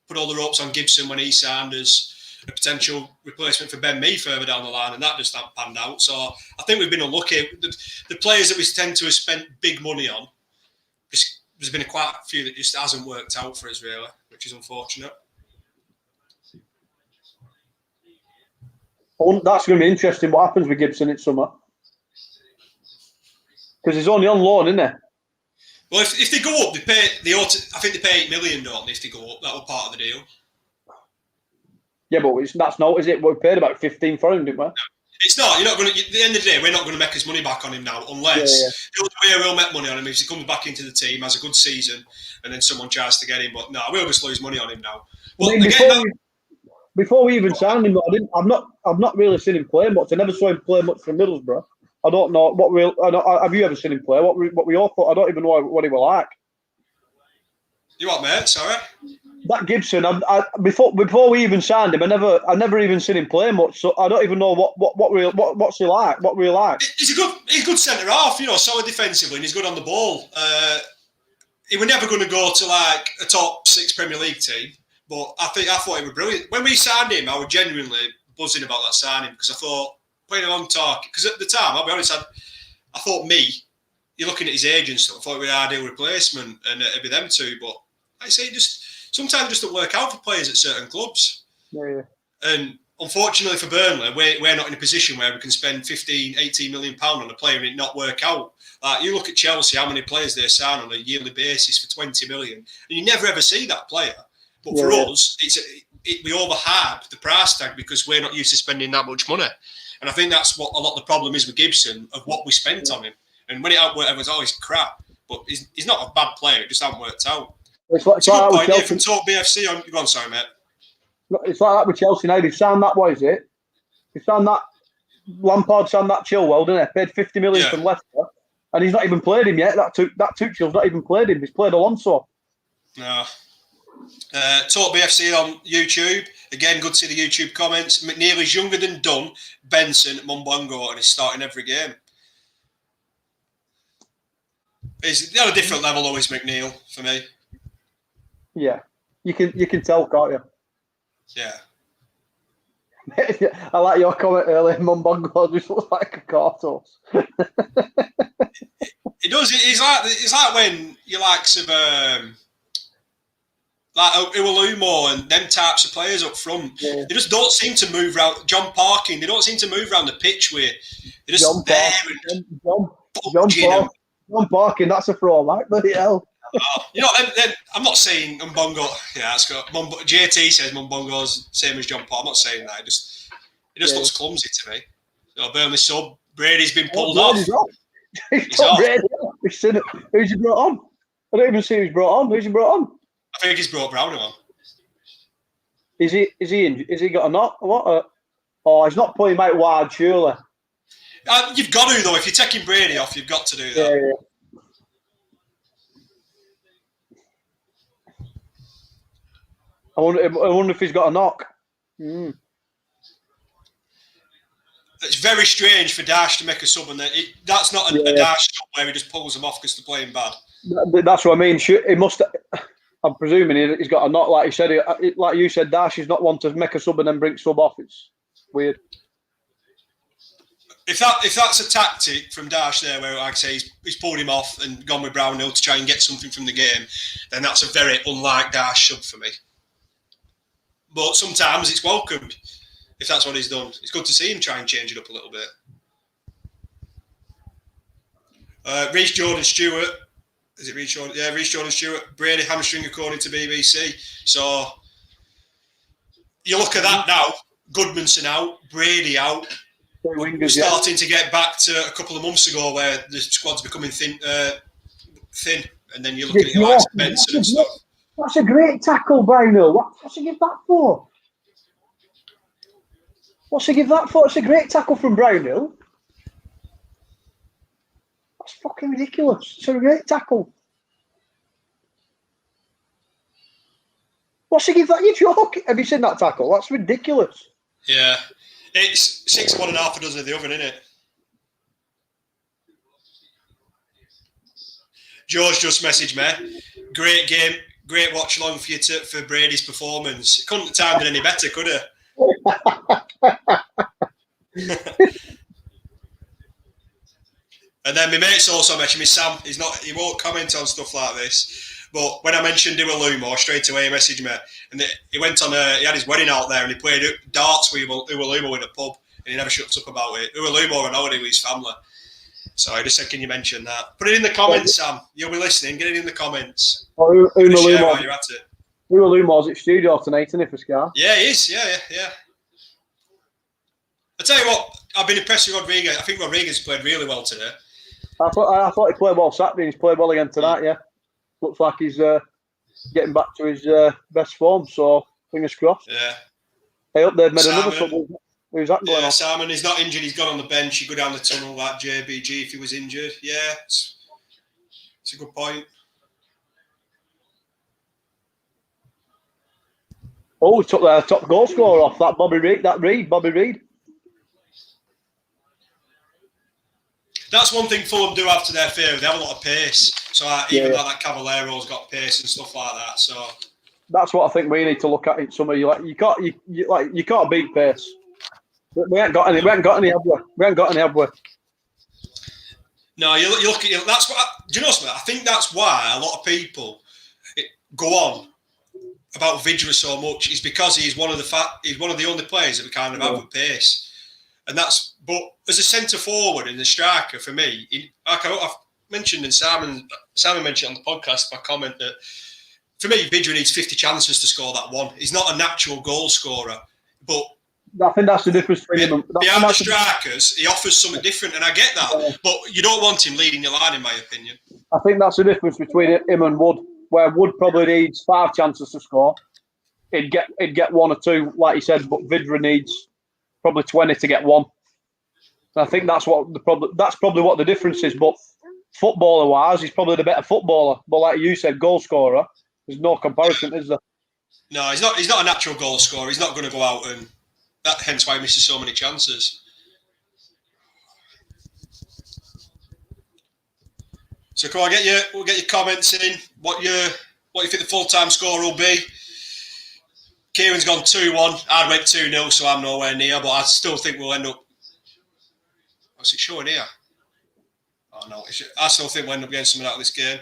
put all the ropes on Gibson when he signed as a potential replacement for Ben Mee further down the line, and that just hasn't panned out. So I think we've been unlucky. The players that we tend to have spent big money on, there's been quite a few that just hasn't worked out for us, really, which is unfortunate. That's going to be interesting what happens with Gibson in summer. Because he's only on loan, isn't he? Well, if they go up, I think they pay 8 million, don't they, if they go up? That was part of the deal. Yeah, but that's not, is it? We paid about 15 for him, didn't we? No, it's not. You're not going to. At the end of the day, we're not going to make his money back on him now, unless the only way we'll make money on him is he comes back into the team, has a good season, and then someone tries to get him. But no, we'll just lose money on him now. Well, I mean, before we even signed him, I've not really seen him play much. I never saw him play much for Middlesbrough. I don't know have you ever seen him play? What we all thought? I don't even know what he was like. You what, mate? Sorry. That Gibson, before we even signed him, I never even seen him play much. So I don't even know what's he like. What were you like? He's a good centre half, solid defensively, and he's good on the ball. He was never going to go to like a top 6 Premier League team, but I thought he was brilliant. When we signed him, I was genuinely buzzing about that signing because I thought playing a long talk. Because at the time, I'll be honest, I thought you're looking at his age and stuff. I thought it was an ideal replacement, and it'd be them two, but. I say sometimes just don't work out for players at certain clubs. Yeah. And unfortunately for Burnley, we're not in a position where we can spend 15, 18 million pounds on a player and it not work out. Like you look at Chelsea, how many players they sign on a yearly basis for 20 million, and you never ever see that player. But for us, we overhype the price tag because we're not used to spending that much money. And I think that's what a lot of the problem is with Gibson of what we spent on him. And when it outworked, everyone's always crap. But he's not a bad player; it just hasn't worked out. It's a good point here from Talk BFC on. Go on, sorry, mate. It's like that with Chelsea now. They signed that. What is it? They signed that. Lampard signed that Chilwell, didn't he? Paid 50 million from Leicester, and he's not even played him yet. That Tuchel's not even played him. He's played Alonso. No. Talk BFC on YouTube. Again, good to see the YouTube comments. McNeil is younger than Dunn, Benson, Mumbongo, and he's starting every game. He's on a different level, always McNeil for me. Yeah, you can tell, can't you? Yeah. I like your comment earlier. Mumbongo just looks like a cartos. It does. It's like when you like some like Iwalumo and them types of players up front. Yeah. They just don't seem to move around. John Parkin. They don't seem to move around the pitch with. They're just John Parkin. That's a throwback. Bloody hell. Then I'm not saying Mbongo. Yeah, it's got JT says Mbongo's same as John Paul. I'm not saying that. It just looks clumsy to me. Burnley sub. Brady's been pulled off. He's off. Who's he brought on? I don't even see who's brought on. Who's he brought on? I think he's brought Browning on. Is he injured? Has he got a knock? What? He's not putting him out wide, surely. You've got to though. If you're taking Brady off, you've got to do that. Yeah. I wonder if he's got a knock. It's very strange for Dash to make a sub, and that's not a Dash sub where he just pulls them off because they're playing bad. That's what I mean. He must. I'm presuming he's got a knock, like he said. Like you said, Dash is not one to make a sub and then bring sub off. It's weird. If that's a tactic from Dash there, where like I say he's pulled him off and gone with Brownhill to try and get something from the game, then that's a very unlike Dash sub for me. But sometimes it's welcomed if that's what he's done. It's good to see him try and change it up a little bit. Reece Jordan Stewart. Is it Reece Jordan? Yeah, Reece Jordan Stewart. Brady hamstring according to BBC. So you look at that now. Goodmanson out. Brady out. We're starting to get back to a couple of months ago where the squad's becoming thin. And then you're looking at your likes of Benson and stuff. That's a great tackle, Brownhill. What's he give that for? What's he give that for? It's a great tackle from Brownhill. That's fucking ridiculous. It's a great tackle. What's he give that? You joke? Have you seen that tackle? That's ridiculous. Yeah. It's 6 1 1/2 a dozen of the other, isn't it? George just messaged me. Great game. Great watch along for you for Brady's performance. It couldn't have timed it any better, could it? And then my mate's also mentioned me, Sam. He won't comment on stuff like this. But when I mentioned Iwalumo, straight away he messaged me, and he went on. He had his wedding out there, and he played darts with Iwalumo in a pub, and he never shuts up about it. Iwalumo and already with his family. So I just said, can you mention that? Put it in the comments, Sam. You'll be listening. Get it in the comments. Oh, share while you're at it. Iwalumo's at studio tonight, isn't he, for Scar? Yeah, he is. Yeah. I tell you what, I've been impressed with Rodriguez. I think Rodriguez played really well today. I thought he played well Saturday. He's played well again tonight. Yeah, looks like he's getting back to his best form. So fingers crossed. Yeah. I hope they've made another sub. Who's that going on? Simon, he's not injured. He's gone on the bench. He'd go down the tunnel like JBG if he was injured. Yeah, it's a good point. Oh, we took their top goal scorer off that Bobby Reid. That's one thing Fulham do have to their favour. They have a lot of pace. So even like that Cavaliero's got pace and stuff like that. So that's what I think we need to look at. In some of you can't beat pace. We ain't got any. We ain't got any, have we? No, you look at that's what. Do you know something? I think that's why a lot of people go on about Vidra so much is because he's one of the only players that we kind of have with pace. And but as a centre forward and a striker, for me, I've mentioned, and Simon mentioned on the podcast, my comment that for me, Vidra needs 50 chances to score that one. He's not a natural goal scorer, but I think that's the difference between him. Behind the strikers, he offers something different, and I get that. But you don't want him leading your line, in my opinion. I think that's the difference between him and Wood, where Wood probably needs 5 chances to score. He'd get 1 or 2, like you said, but Vidra needs probably 20 to get 1. And I think that's probably what the difference is. But footballer-wise, he's probably the better footballer. But like you said, goal scorer, there's no comparison, is there? No, he's not a natural goal scorer. He's not going to go out and hence why he misses so many chances. So come on, we'll get your comments in. What you think the full-time score will be? Kieran's gone 2-1. I went 2-0, so I'm nowhere near. But I still think we'll end up. What's it showing here? Oh no! I still think we'll end up getting something out of this game.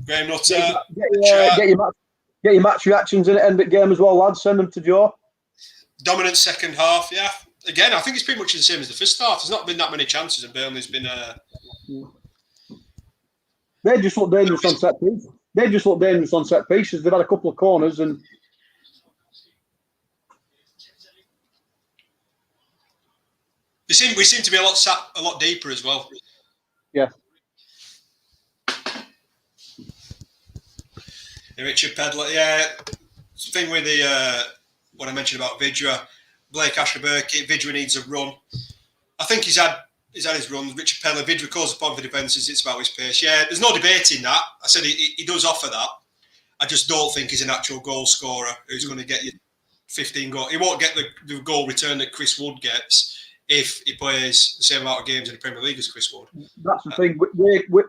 Graham Nutter. Get your match reactions in at end of game as well, lads. Send them to Joe. Dominant second half, yeah. Again, I think it's pretty much the same as the first half. There's not been that many chances, and Burnley's been. They just look dangerous on set pieces. They've had a couple of corners and. We seem to be a lot deeper as well. Yeah. Richard Pedler, yeah. Thing with the what I mentioned about Vidra, Blake Asher-Burke, Vidra needs a run. I think he's had his runs. Richard Pedler, Vidra calls upon for defences. It's about his pace. Yeah, there's no debating that. I said he does offer that. I just don't think he's an actual goal scorer who's going to get you 15 goals. He won't get the goal return that Chris Wood gets if he plays the same amount of games in the Premier League as Chris Wood. That's the thing.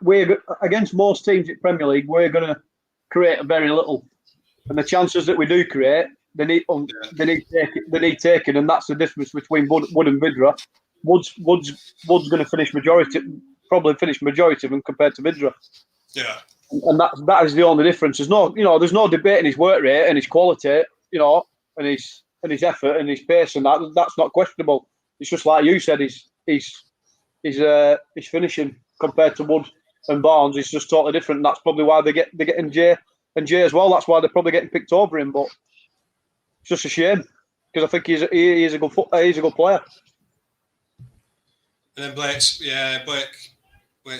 We're against most teams in the Premier League, we're going to create very little. And the chances that we do create, they need taken, and that's the difference between Wood and Vidra. Wood's going to probably finish majority of them compared to Vidra. Yeah. And that is the only difference. There's no debate in his work rate and his quality, and his effort and his pace, and that's not questionable. It's just like you said, his finishing compared to Wood and Barnes is just totally different. And that's probably why they're getting Jay as well. That's why they're probably getting picked over him. But it's just a shame because I think he is a good player. And then Blake's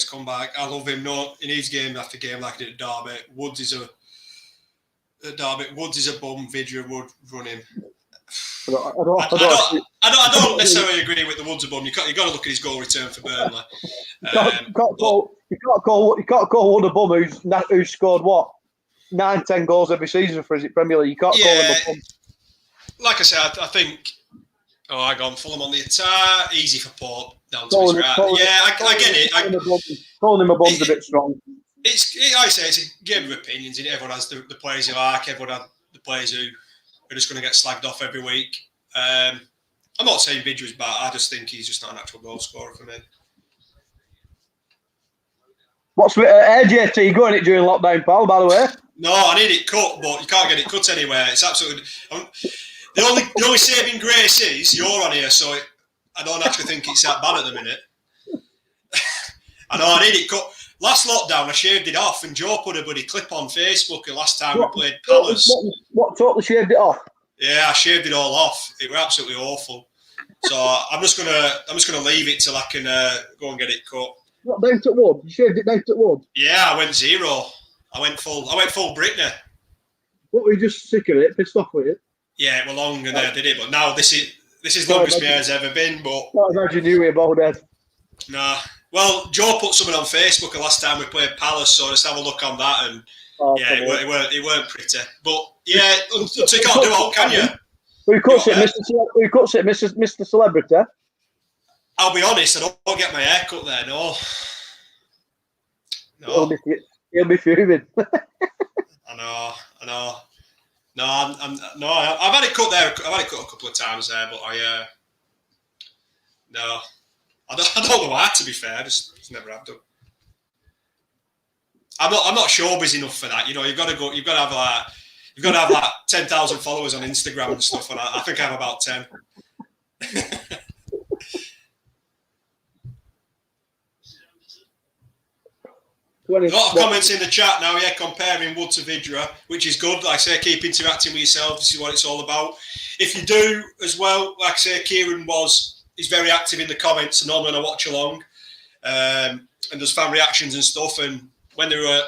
come back. I love him. No, in his game after game like he did at Derby, Woods is a bum. Vidra would run him. I don't necessarily agree with the Woods a bum. You got to look at his goal return for Burnley. You can't call Wood a bum who's scored what 9-10 goals every season for his Premier League. You can't call him a bum. Like I said, I think. Oh, I got Fulham on the attack. Easy for Port. Down to his right. I get it. Calling him a bum's a bit strong. It's a game of opinions. Everyone has the players they like. Everyone has the players who are just going to get slagged off every week. I'm not saying Vidra is bad. I just think he's just not an actual goal scorer for me. What's with AJT? You going it during lockdown, pal, by the way? No, I need it cut, but you can't get it cut anywhere. It's absolutely... The only saving grace is you're on here, so I don't actually think it's that bad at the minute. I know, I need it cut. Last lockdown, I shaved it off, and Joe put a bloody clip on Facebook the last time we played Palace. What totally shaved it off? Yeah, I shaved it all off. It was absolutely awful. So I'm just gonna leave it till I can go and get it cut. What, down to wood? You shaved it down to wood? Yeah, I went zero. I went full Britney. What, were you just sick of it, pissed off with it? Yeah, it was long and I did it, but now this is long as my hair's ever been. But I imagine you were bald head. Nah. Well, Joe put something on Facebook the last time we played Palace, so just have a look on that, and it weren't pretty. But yeah, so you can't do all, can you? Who cuts it, Mr. Celebrity? I'll be honest, I don't get my hair cut there, no. He'll be fuming. I know. No, I've had it cut there. I've had it cut a couple of times there, but no. I don't know why, to be fair. Just never have done. I'm not showbiz enough for that. You know, you've got to have like 10,000 followers on Instagram and stuff, and I think I have about 10. A lot of comments in the chat now, comparing Wood to Vidra, which is good. Like I say, keep interacting with yourselves. This is what it's all about. If you do as well, like I say, Kieran is very active in the comments, and normally on a watch along, and does fan reactions and stuff. And when there were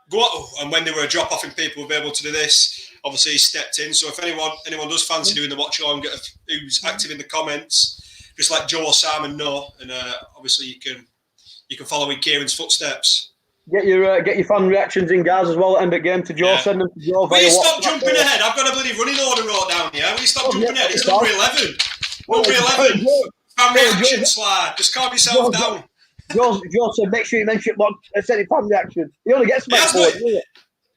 a drop off and people were able to do this, obviously he stepped in. So if anyone does fancy doing the watch along, who's active in the comments, just let Joe or Simon know, and obviously you can follow in Kieran's footsteps. Get your fan reactions in, guys, as well at end of game to Joe. Yeah. Send them to Joe. Will you stop jumping ahead? I've got a bloody running order wrote down here. Will you stop jumping ahead? It's number 11. Number 11. Fan reaction slide. Just calm yourself down. Joe said, make sure you mention any fan reaction. He only gets about 4, doesn't he?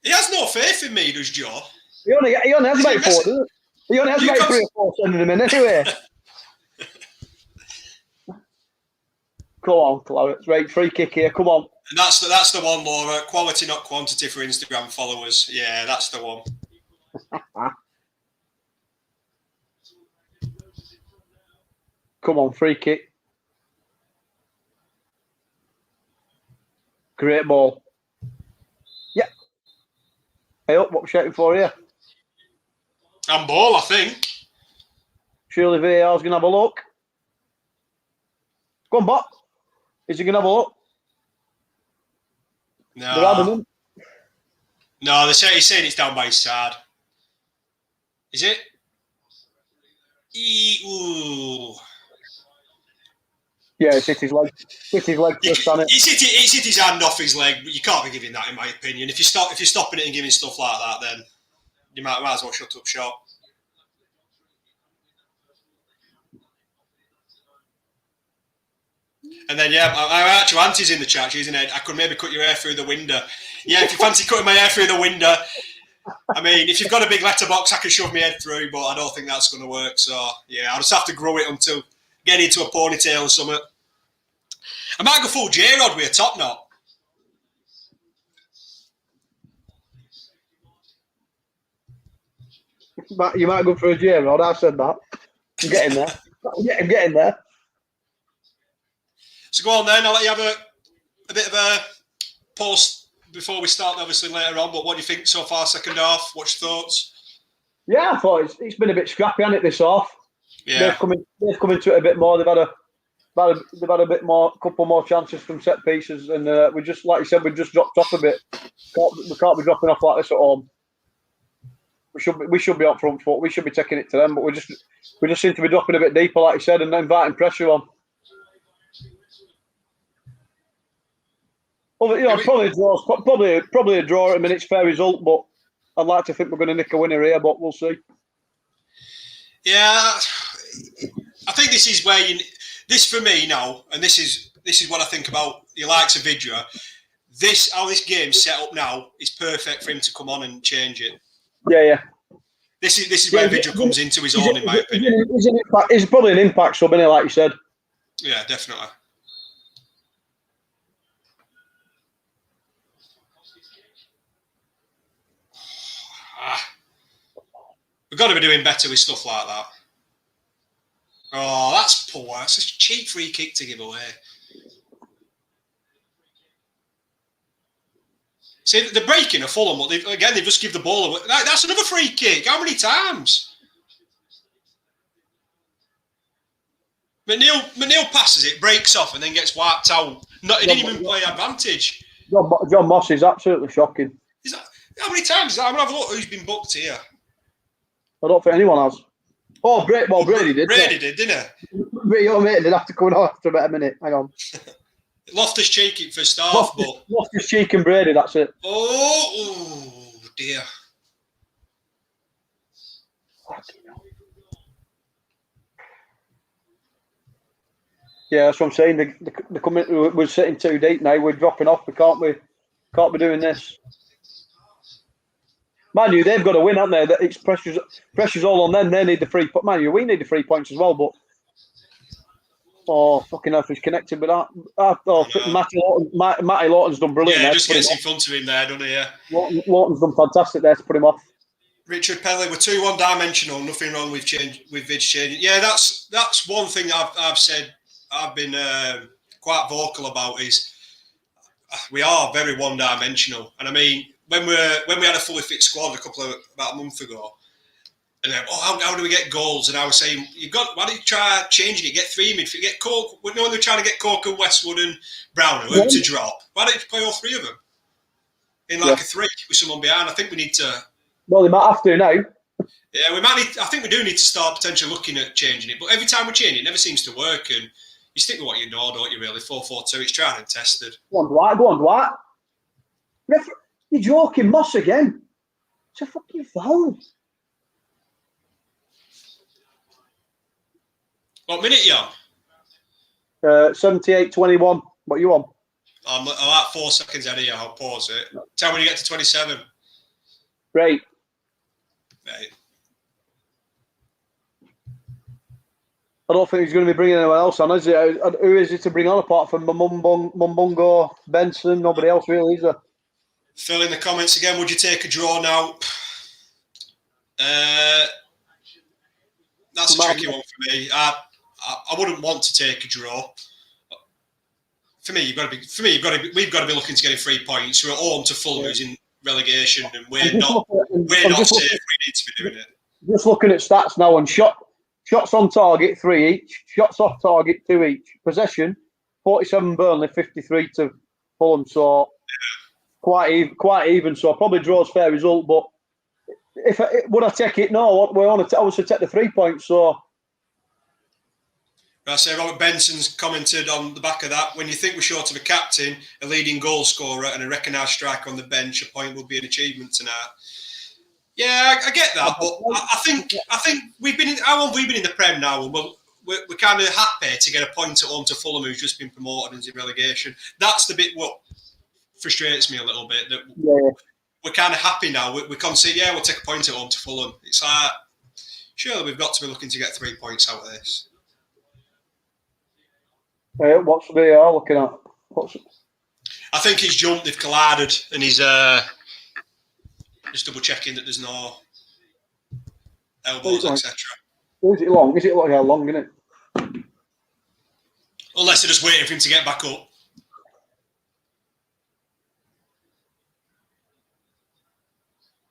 He has no faith in me, does Joe? He only has about 4, doesn't he? He only has about 3 or 4 sending them in anyway. Come on, Clarence. Right, free kick here. Come on. And that's the one, Laura. Quality, not quantity for Instagram followers. Yeah, that's the one. Come on, free kick. Great ball. Yeah. Hey up, what we're shouting for here? And ball, I think. Surely VAR's going to have a look. Go on, Bob. Is he going to have a look? No. No, he's saying it's down by his side. Is it? Ooh. Yeah, it's hit his leg. Hit his leg first, hasn't it? It's hit his hand off his leg, but you can't be giving that, in my opinion. If you're stopping it and giving stuff like that, then you might as well shut up shop. And then, our actual auntie's in the chat. She's in it. I could maybe cut your hair through the window. Yeah, if you fancy cutting my hair through the window, I mean, if you've got a big letterbox, I can shove my head through, but I don't think that's going to work. So, yeah, I'll just have to grow it until get into a ponytail or something. I might go full J-Rod with a top knot. You might go for a J-Rod. I've said that. I'm getting there. I'm getting there. So go on then, I'll let you have a bit of a post before we start, obviously, later on. But what do you think so far, second half? What's your thoughts? Yeah, I thought it's been a bit scrappy, hasn't it, this half? Yeah. They've come into it a bit more. They've had a bit more, couple more chances from set pieces, and we just, like you said, we just dropped off a bit. We can't be dropping off like this at home. We should be up front foot. We should be taking it to them, but we just seem to be dropping a bit deeper, like you said, and inviting pressure on. Well, you know, probably a draw. I mean, it's a fair result, but I'd like to think we're going to nick a winner here, but we'll see. Yeah, I think this is where this for me now, and this is what I think about the likes of Vidra. How this game's set up now is perfect for him to come on and change it. Yeah. This is where Vigil comes into his own, in my opinion. He's probably an impact sub, isn't he, like you said? Yeah, definitely. We've got to be doing better with stuff like that. Oh, that's poor. That's a cheap free kick to give away. See, they're breaking a Fulham, but they just give the ball away. That's another free kick. How many times? McNeil passes it, breaks off, and then gets wiped out. He didn't even play advantage. John Moss is absolutely shocking. How many times is that? I'm going to have a look who's been booked here. I don't think anyone has. Oh, Brady did. Brady did, didn't he? Your mate did have to come on after about a minute. Hang on. Loftus-Cheek it for staff, but... Loftus-Cheek and Brady, that's it. Oh dear. Yeah, that's what I'm saying. They're coming, we're sitting too deep now. We're dropping off. We can't be doing this. Man, they've got to win, haven't they? It's pressure's all on them. They need the 3 points. Man, we need the 3 points as well, but fucking hell, he's connected with that. Matty Lawton's done brilliant. Yeah, just gets in front of him there, doesn't he? Yeah. Lawton's done fantastic there to put him off. Richard Pelly, we're too one-dimensional. Nothing wrong with Vidge changing. Yeah, that's one thing I've said. I've been quite vocal about is we are very one-dimensional, and I mean when we had a fully fit squad about a month ago, and then how do we get goals? And I was saying why don't you try changing it? Get 3 midfield, get Cork. When they're trying to get Cork and Westwood and Brown who to drop, why don't you play all 3 of them in a 3 with someone behind? I think we need to. Well, they might have to now. Yeah, we might need. I think we do need to start potentially looking at changing it. But every time we change it, it never seems to work. And you stick with what you know, don't you? Really, 4-4-2. It's tried and tested. Go on, Dwight. You're joking, Moss again. It's a fucking foul. What minute you on? 78-21. What are you on? I'm at 4 seconds ahead of you. I'll pause it. Tell me when you get to 27. Right. I don't think he's going to be bringing anyone else on, is it? Who is it to bring on apart from Mumbungo, Benson? Nobody else really, is there? Fill in the comments again. Would you take a draw now? That's a tricky one for me. I wouldn't want to take a draw. For me, we've got to be looking to get 3 points. We're at home to Fulham, who's in relegation, and we're not safe. We need to be doing it. Just looking at stats now, and shots on target 3 each, shots off target 2 each. Possession 47 Burnley, 53 to Fulham. So quite even. So probably draws fair result. But would I take it? No, I want to take the 3 points. So. I say Robert Benson's commented on the back of that. When you think we're short of a captain, a leading goal scorer, and a recognised striker on the bench, a point would be an achievement tonight. Yeah, I get that, but I think we've been. How long have we been in the Prem now? We're kind of happy to get a point at home to Fulham, who's just been promoted and is in relegation. That's the bit what frustrates me a little bit. That we're kind of happy now. We concede, we'll take a point at home to Fulham. It's like, surely we've got to be looking to get 3 points out of this. What's they are looking at? I think he's jumped, they've collided, and he's just double checking that there's no elbows, etc. Is it long? Is it long, isn't it? Unless they're just waiting for him to get back up.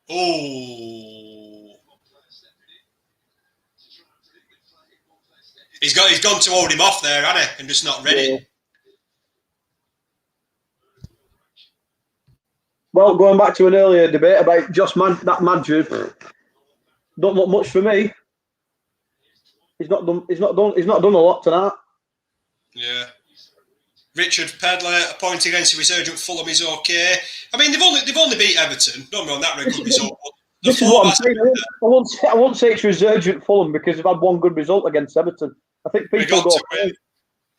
Oh. He's gone to hold him off there, hasn't he? And just not ready. Yeah. Well, going back to an earlier debate about that Madrid, don't look much for me. He's not done a lot tonight. Yeah. Richard Pedler, a point against the resurgent Fulham is okay. I mean, they've only beat Everton. Don't know on that record result. This is what I'm saying. I won't say it's resurgent Fulham because they've had one good result against Everton. I think people go crazy.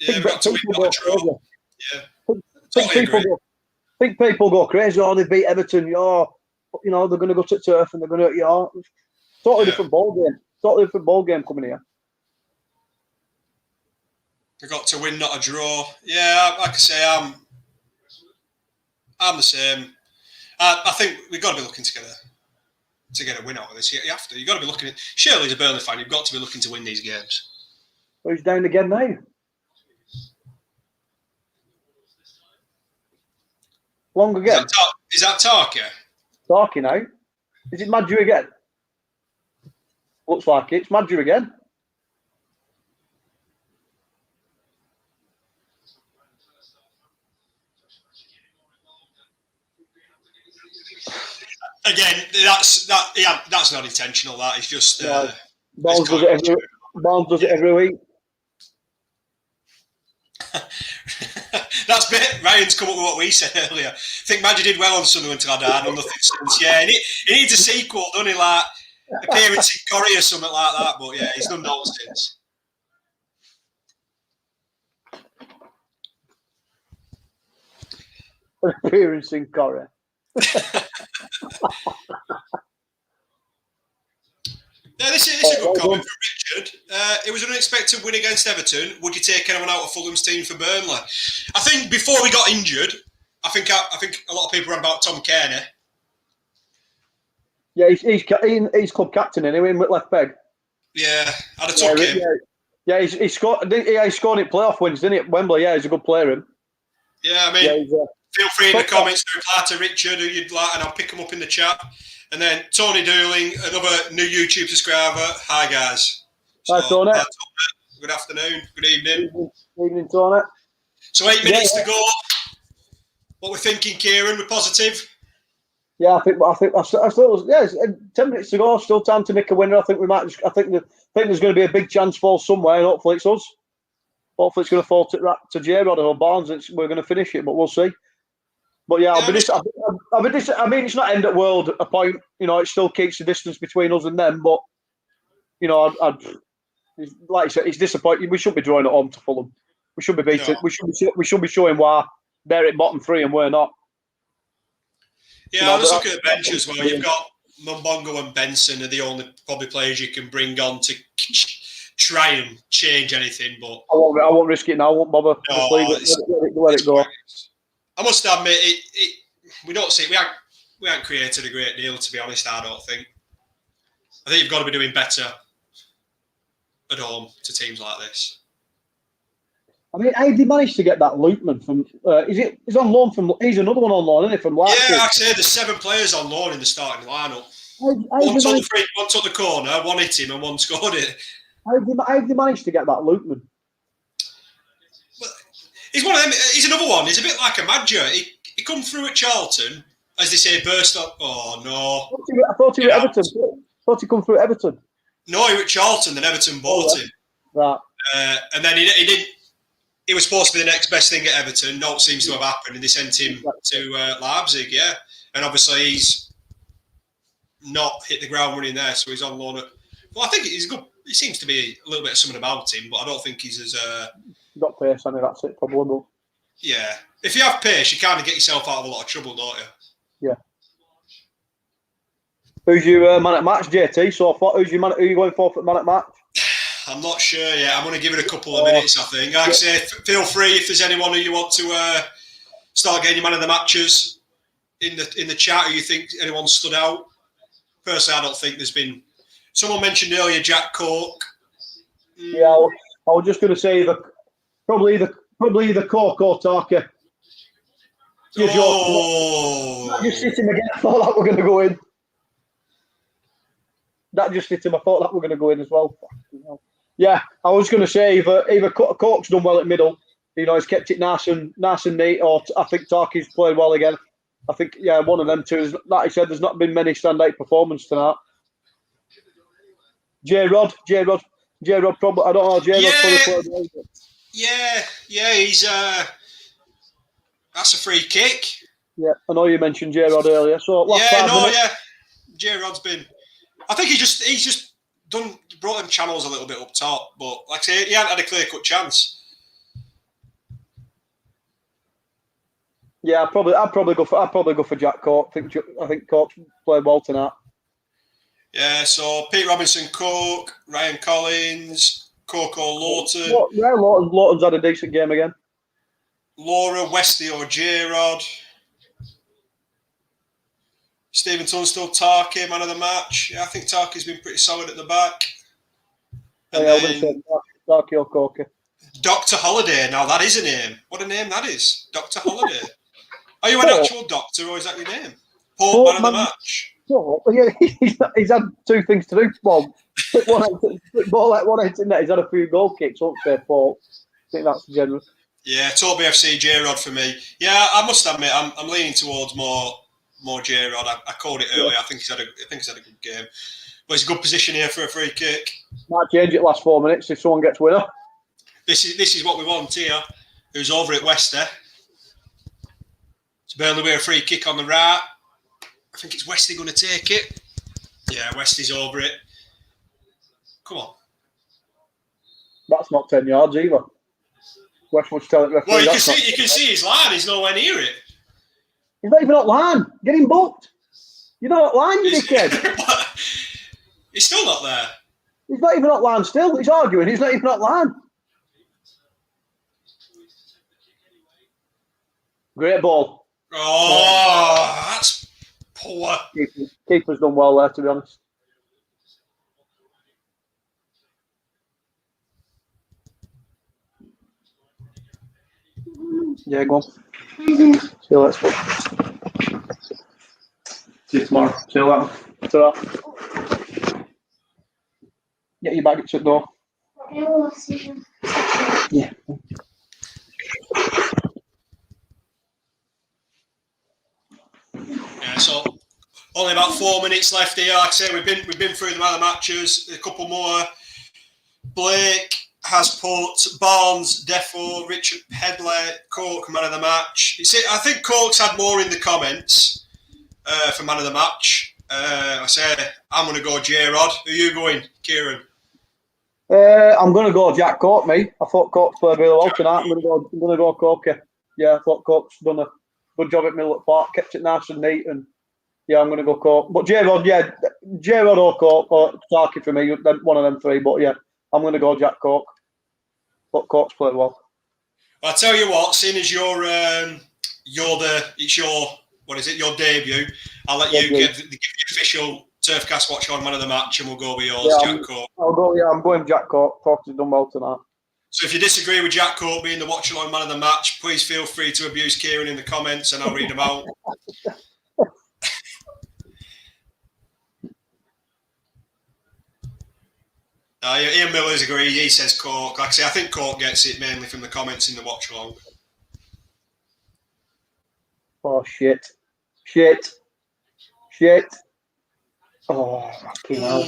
I think people go crazy. Oh, they beat Everton. Yeah, they're going to go to Turf and they're going to. Totally different ball game. Totally different ball game coming here. They got to win, not a draw. Yeah, like I say, I'm the same. I think we've got to be looking to get a win out of this. You have to. You've got to be looking at. Surely, as a Burnley fan, you've got to be looking to win these games. Well, he's down again now. Long again. Is that Tarky? Tarky now. Is it Madju again? Looks like it. It's Madju again. Again, that's not intentional. That is just. Barnes does it every week. That's bit. Ryan's come up with what we said earlier. I think Madge did well on Sunderland till I died on nothing since. Yeah, he needs a sequel, doesn't he? Like appearance in Corrie or something like that. But yeah, he's done that since. Appearance in Corrie. Yeah, this is a good comment from Richard. It was an unexpected win against Everton. Would you take anyone out of Fulham's team for Burnley? I think before we got injured, I think a lot of people were about Tom Kearney. Yeah, he's club captain anyway with left peg. Yeah, I'd have took him. Yeah, he scored. He scored in playoff wins, didn't he? At Wembley. Yeah, he's a good player. Him. Yeah, I mean, feel free in the comments to reply to Richard who you'd like, and I'll pick him up in the chat. And then Tony Dooling, another new YouTube subscriber. Hi, guys. Hi, Tony. Good afternoon. Good evening. Evening, Tony. So 8 minutes to go. What we're thinking, Kieran? We're positive. Yeah, I think it's 10 minutes to go. Still time to nick a winner. I think I think there's going to be a big chance fall somewhere, and hopefully it's us. Hopefully it's going to fall to J-Rod or Barnes. We're going to finish it, but we'll see. But yeah, I mean, it's not end of world a point. You know, it still keeps the distance between us and them. But you know, like I said, it's disappointing. We shouldn't be drawing at home to Fulham. We should be beating. No. We should be showing why they're at bottom three and we're not. Yeah, I'll just look at the bench as well. You've got Mumbongo and Benson are the only probably players you can bring on to try and change anything. But I won't risk it now. I won't bother. No, let it go. I must admit, we don't see. We haven't created a great deal, to be honest. I don't think. I think you've got to be doing better at home to teams like this. I mean, how did he manage to get that Lootman from? He's on loan from. He's another one on loan, isn't he? From Leipzig. Yeah, like I say, there's 7 players on loan in the starting lineup. One took the corner, one hit him, and one scored it. How did he manage to get that Lootman? Well, he's one of them. He's another one. He's a bit like a Madger. He come through at Charlton, as they say, burst up. Oh no! I thought he was Everton. I thought he come through at Everton. No, he was at Charlton. Then Everton bought him. Right. And then he didn't. He was supposed to be the next best thing at Everton. No, it seems to have happened, and they sent him to Leipzig. Yeah, and obviously he's not hit the ground running there, so he's on loan. Well, I think he's good. He seems to be a little bit of something about him, but I don't think he's as. Got pace, I mean, that's it, probably. Yeah, if you have pace, you kind of get yourself out of a lot of trouble, don't you? Yeah. Who's your man at match, JT? So who's your man? Who are you going for man at match? I'm not sure yet. I'm going to give it a couple of minutes, I think. Like I say, feel free if there's anyone who you want to start getting your man of the matches in the chat who you think anyone stood out. Personally, I don't think there's been. Someone mentioned earlier Jack Cork. Yeah, I was just going to say probably the Cork or Tarky. Oh! That just hit him again. I thought that were going to go in. That just hit him. I thought that were going to go in as well. Yeah, I was going to say either Cork's done well at middle. You know, he's kept it nice and neat. Or I think Tarky's played well again. I think one of them two. Like I said, there's not been many standout performances tonight. J-Rod probably. I don't know. J-Rod probably played well. Yeah. He's that's a free kick. Yeah, I know you mentioned J-Rod earlier. So J-Rod's been. I think he's just brought them channels a little bit up top, but like I say, he hadn't had a clear-cut chance. Yeah, I'd probably go for Jack Cork. I think Cork's played well tonight. Yeah, so Pete Robinson, Coke, Ryan Collins, Coco Lawton. Yeah, Lawton's had a decent game again. Laura, Westy or J-Rod. Stephen Tunstall, Tarky, man of the match. Yeah, I think Tarky's been pretty solid at the back. And then Darky or Corky. Dr. Holiday. Now that is a name. What a name that is. Dr. Holiday. Are you an actual doctor or is that your name? Pope, man of the match. Oh, yeah, he's had two things to do. Well, one end in there. He's had a few goal kicks, won't say, Paul. I think that's general. Yeah, Toby FC, J-Rod for me. Yeah, I must admit, I'm leaning towards more J-Rod. I called it earlier. I think he's had a good game. But it's a good position here for a free kick. Might change it last 4 minutes if someone gets winner. This is what we want here. Who's over at Wester? It's Burnley with a free kick on the right. I think it's Westy going to take it. Yeah, Westy's over it. Come on. That's not 10 yards either. Westwood's telling referee. Well, you can see his line. He's nowhere near it. He's not even at line. Get him booked. You're not at line, you dickhead. He's still not there. He's not even at line still. He's arguing. He's not even at line. Great ball. Oh, that's poor. Keeper's done well there, to be honest. Yeah, go on. See you later. See you tomorrow. See you later. Ta-ra. Get your bag at the door. Yeah. Yeah, so only about 4 minutes left here. Like I say, we've been through the man of the matches. A couple more. Blake has put Barnes, Defo, Richard Pedley, Cork, man of the match. I think Cork's had more in the comments for man of the match. I say I'm going to go J-Rod. Who are you going, Kieran? I'm going to go Jack Cork, me. I thought Cork's played really well tonight. I'm going to go Corky. Yeah, I thought Cork's done a good job at Middle Park, kept it nice and neat, and yeah, I'm going to go Cork. But J-Rod, yeah, J-Rod or Cork or Tarky for me, one of them three. But yeah, I'm going to go Jack Cork. But Cork's played well. I'll tell you what, seeing as your debut, I'll let you give the official TurfCast watch on man of the match, and we'll go with yours, Jack Cork. I'm going Jack Cork. Cork's done well tonight. So if you disagree with Jack Cork being the watch along man of the match, please feel free to abuse Kieran in the comments, and I'll read them out. Ian Miller's agreed. He says Cork. Like I say, I think Cork gets it mainly from the comments in the watch along. Oh shit! Oh, fucking hell!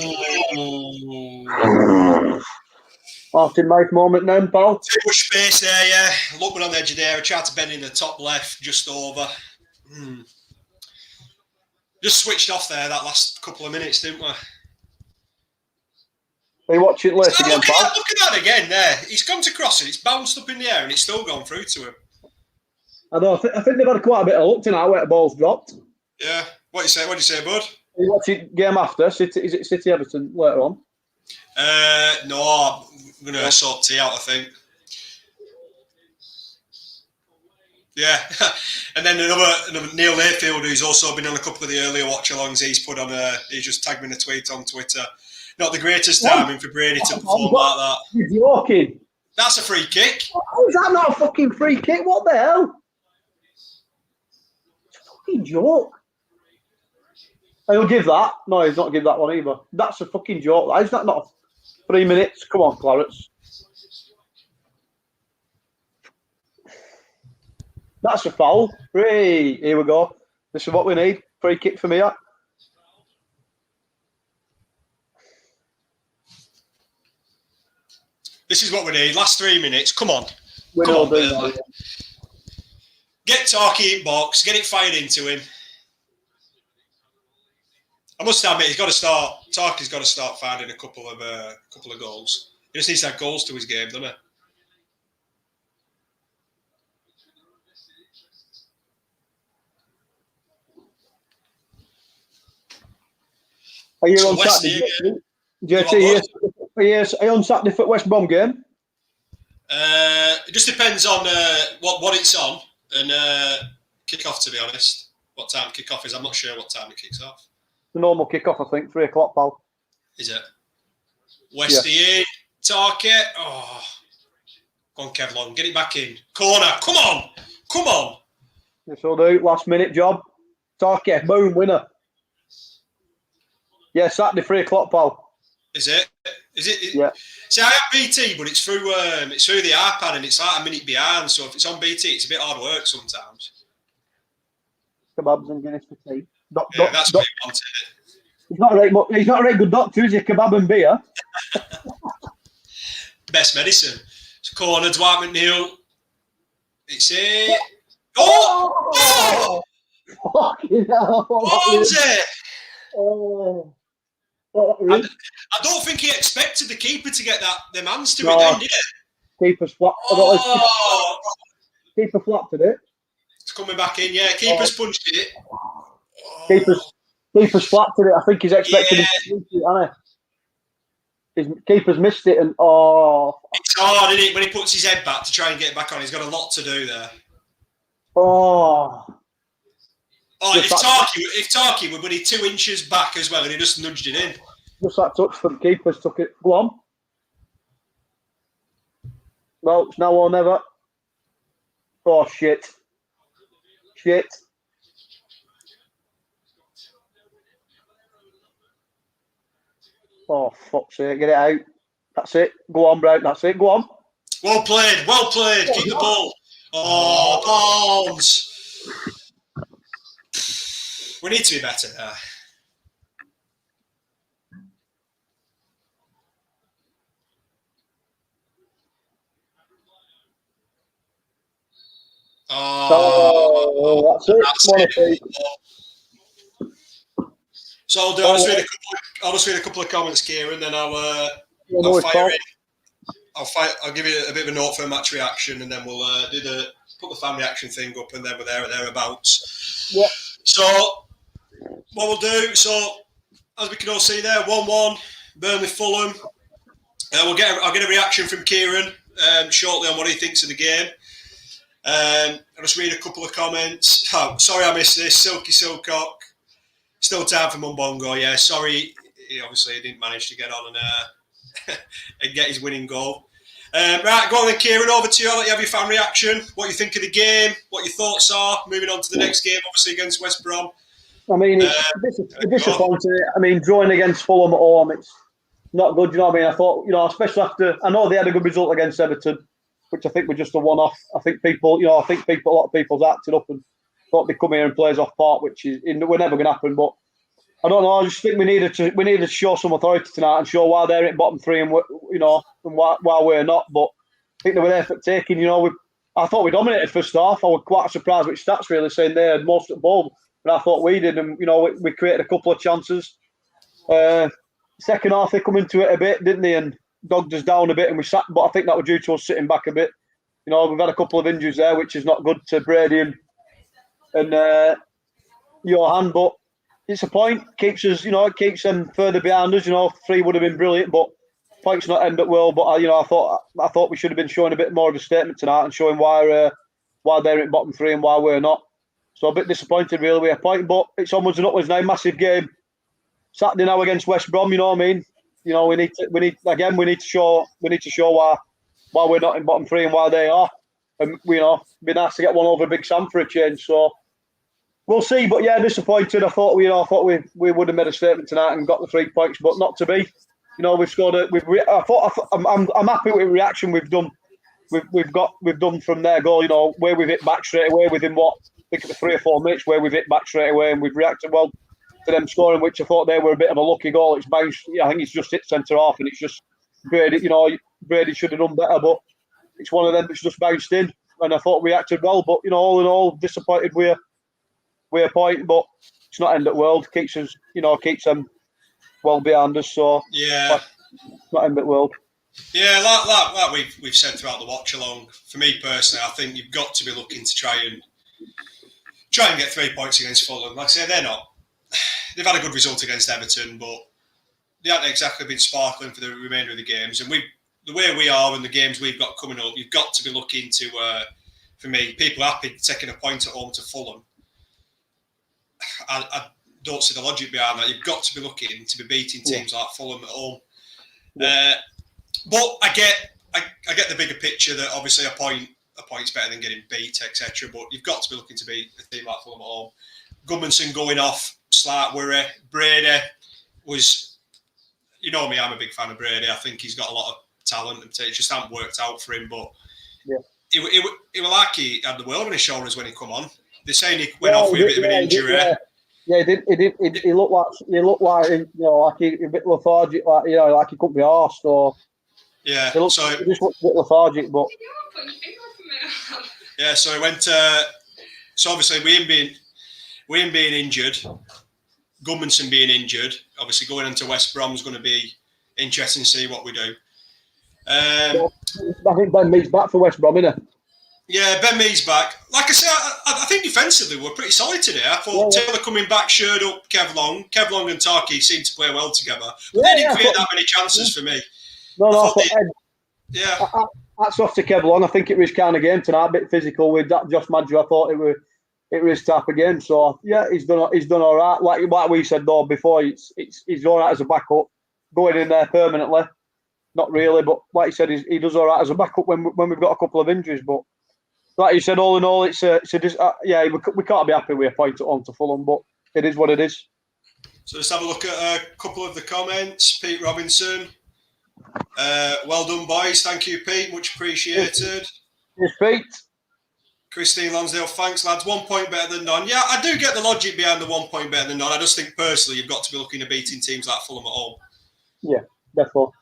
Martin, nice moment then, pal. Too much space there, yeah. Look, we're on the edge of there. I tried to bend in the top left, just over. Just switched off there that last couple of minutes, didn't we? Are you watching it late again, pal? Look at that again there. He's come to cross it. It's bounced up in the air and it's still gone through to him. I know. I think they've had quite a bit of luck tonight where the ball's dropped. Yeah. What do you say, bud? Are you watching game after? Is it City Everton later on? No, I'm going to sort tea out, I think. Yeah. And then another Neil Layfield, who's also been on a couple of the earlier watch-alongs, he just tagged me in a tweet on Twitter. Not the greatest timing for Brady to perform like that. You're joking. That's a free kick. How is that not a fucking free kick? What the hell? It's a fucking joke. He'll give that. No, he's not give that one either. That's a fucking joke. Is that not 3 minutes? Come on, Clarence. That's a foul. Hey, here we go. This is what we need. Free kick for me. This is what we need. Last 3 minutes. Come on. Come on, Burnley. Get Tarky in box. Get it fired into him. I must admit, Tarky's got to start finding a couple of goals. He just needs to have goals to his game, doesn't he? Are you So on West Saturday? Ham, JT, are you on Saturday for West Brom game? It just depends on what it's on and kick-off, to be honest. What time kick-off is, I'm not sure what time it kicks off. The normal kick-off, I think, 3 o'clock, pal. Is it? West Ham, Target. Oh, go on, Kev Long, get it back in. Corner, come on! Yes, will do. Last minute job. Target, boom, winner. Yeah, Saturday, 3 o'clock, pal. Is it? Yeah. See, I have BT, but it's through the iPad, and it's like a minute behind. So if it's on BT, it's a bit hard work sometimes. Kebabs and Guinness for tea. That's what he wanted. He's not a very good doctor, is he? Kebab and beer. Best medicine. It's corner, Dwight McNeil. It's it. Oh! Fucking hell. What was it? Oh. I don't think he expected the keeper to get them hands to it then, did he? Keeper's flapped. Keeper flapped at it. It's coming back in, yeah. Keeper's punched it. Keeper's flapped at it. I think he's expecting him to punch it, hasn't he? His keeper's missed it, and it's hard, isn't it, when he puts his head back to try and get it back on. He's got a lot to do there. If Tarky were only 2 inches back as well, and he just nudged it in. Just that touch from keepers took it. Go on. Well, it's now or never. Oh, shit. Oh, fuck's sake. Get it out. That's it. Go on, Brown. That's it. Go on. Well played. Keep the ball. Oh, Barnes. We need to be better there. Oh, that's it. So I'll just read a couple of comments, Kieran, and then I'll fire in. I'll give you a bit of a note for a match reaction, and then we'll put the fan reaction thing up, and then we're there or thereabouts. Yeah. So what we'll do, so as we can all see there, 1-1, Burnley Fulham. I'll get a reaction from Kieran shortly on what he thinks of the game. I'll just read a couple of comments. Oh, sorry I missed this. Silky Silcock. Still time for Mumbongo. Yeah, sorry. He didn't manage to get on and get his winning goal. Right, go on then, Kieran. Over to you. I'll let you have your fan reaction. What you think of the game? What your thoughts are? Moving on to the next game, obviously against West Brom. I mean, it's disappointing. I mean, drawing against Fulham at home, it's not good. You know what I mean? I thought, especially after I know they had a good result against Everton, which I think were just a one-off. I think a lot of people's acted up and thought they'd come here and play us off part, which is we're never going to happen. But I don't know. I just think we needed to show some authority tonight and show why they're in bottom three and why we're not. But I think they were there for taking. I thought we dominated first half. I was quite surprised which stats really saying they had most of the ball, but I thought we did, and we created a couple of chances. Second half they come into it a bit, didn't they, and dogged us down a bit, and we sat. But I think that was due to us sitting back a bit. We've had a couple of injuries there, which is not good to Brady and Johan, but it's a point. Keeps us, keeps them further behind us. 3 would have been brilliant, but points not end up well. But I thought we should have been showing a bit more of a statement tonight and showing why they're in bottom 3 and why we're not. So a bit disappointed really with a point, but it's onwards and upwards now. Massive game Saturday now against West Brom. You know what I mean? We need to show why we're not in bottom 3 and why they are. And it'd be nice to get one over Big Sam for a change. So we'll see. But yeah, disappointed. I thought we would have made a statement tonight and got the 3 points, but not to be. We've scored. I'm happy with the reaction we've done. We've done from their goal. Where we've hit back straight away within I think it was 3 or 4 minutes where we've hit back straight away and we've reacted well to them scoring, which I thought they were a bit of a lucky goal. It's bounced. I think it's just hit centre half and it's just Brady. Brady should have done better, but it's one of them that's just bounced in. And I thought we acted well, but all in all, disappointed with a point. But it's not end of the world. Keeps us, keeps them well behind us. So yeah, it's not end of the world. Yeah, like we've said throughout the watch along. For me personally, I think you've got to be looking to try and get 3 points against Fulham. Like I say, they've had a good result against Everton, but they haven't exactly been sparkling for the remainder of the games. And the way we are and the games we've got coming up, you've got to be looking to, for me, people happy taking a point at home to Fulham. I don't see the logic behind that. You've got to be looking to be beating teams like Fulham at home. But I get the bigger picture that obviously a point's better than getting beat, etc. But you've got to be looking to beat a team like Fulham at home. Gudmundsson going off, slight worry. Brady was, you know me, I'm a big fan of Brady. I think he's got a lot of talent. It just hasn't worked out for him. But it was like he had the world on his shoulders when he come on. They're saying he went off with a bit of an injury. He did. He looked like like he a bit lethargic, like he couldn't be arsed or. Yeah. He just looked a bit lethargic, but. Yeah, so he went. So obviously, we ain't being injured. Gudmundsson being injured. Obviously, going into West Brom's going to be interesting to see what we do. I think Ben Mee's back for West Brom, isn't he? Yeah, Ben Mee's back. Like I said, I think defensively we're pretty solid today. I thought Taylor coming back, shored up Kev Long. Kev Long and Tarky seemed to play well together. But they didn't create that many chances for me. That's off to Kev Long. I think it was kind of game tonight, a bit physical with that Josh Madger. I thought it was his type of game. So yeah, he's done all right. Like we said though before, he's all right as a backup, going in there permanently. Not really, but like you said, he does all right as a backup when we've got a couple of injuries. But like you said, all in all, we can't be happy with a point on to Fulham, but it is what it is. So let's have a look at a couple of the comments. Pete Robinson, well done, boys. Thank you, Pete. Much appreciated. Yes, Pete. Christine Lansdale, thanks, lads. 1 point better than none. Yeah, I do get the logic behind the 1 point better than none. I just think personally, you've got to be looking at beating teams like Fulham at home. Yeah, definitely.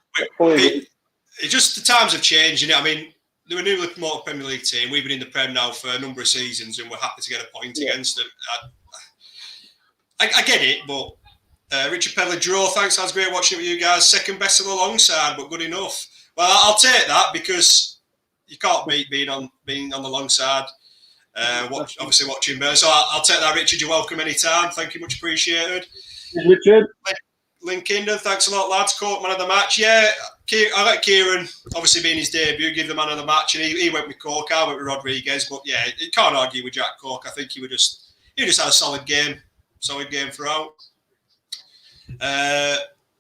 It's just the times have changed, I mean, they were a newly promoted Premier League team. We've been in the Prem now for a number of seasons, and we're happy to get a point against them. I get it, but Richard Pedler draw. Thanks, that's great watching it with you guys. Second best on the long side, but good enough. Well, I'll take that because you can't beat being on the long side. Obviously watching Burn, so I'll take that, Richard. You're welcome anytime. Thank you, much appreciated. Richard. Lynn Kinden, thanks a lot, lads. Caught man of the match. Yeah, I let Kieran, obviously being his debut, give the man of the match, and he went with Cork. I went with Rodriguez, but yeah, you can't argue with Jack Cork. I think he just had a solid game throughout.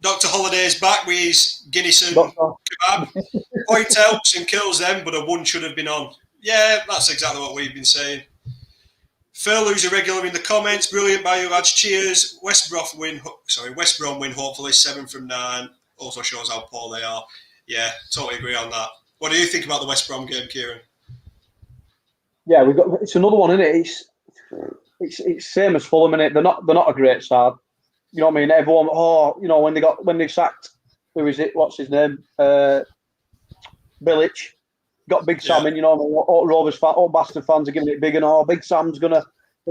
Dr. Holiday's back with his Guinness and kebab. Point helps and kills them, but a one should have been on. Yeah, that's exactly what we've been saying. Phil, who's a regular in the comments, brilliant by you lads, cheers. West Brom win, hopefully 7 from 9. Also shows how poor they are. Yeah, totally agree on that. What do you think about the West Brom game, Kieran? Yeah, it's another one, isn't it? It's same as Fulham, innit? They're not a great side. You know what I mean? Everyone, when they sacked, who is it? What's his name? Bilic. Got Big Sam in, all Rovers fans, all Bastard fans are giving it big, and Big Sam's gonna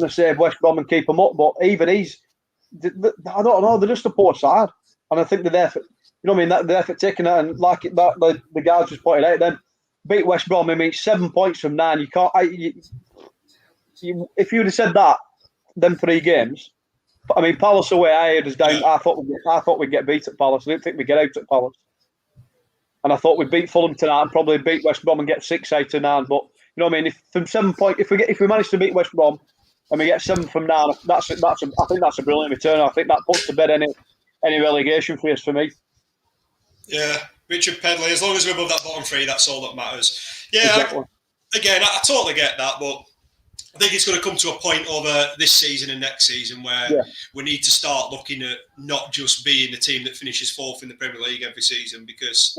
save West Brom and keep them up. But even I don't know, they're just a poor side, and I think they're there for, they're there for taking it. And like the guys just pointed out, then beat West Brom. I mean, 7 points from 9. You can't. If you'd have said that, them 3 games. I mean, Palace away, I had us down. I thought we'd get beat at Palace. I didn't think we'd get out at Palace. And I thought we'd beat Fulham tonight and probably beat West Brom and get 6 out of 9. But you know what I mean? If from 7 points, if we manage to beat West Brom and we get 7 from 9, I think that's a brilliant return. I think that puts to bed any relegation fears for me. Yeah, Richard Pedley. As long as we're above that bottom 3, that's all that matters. Yeah, exactly. I totally get that, but I think it's going to come to a point over this season and next season where we need to start looking at not just being the team that finishes 4th in the Premier League every season, because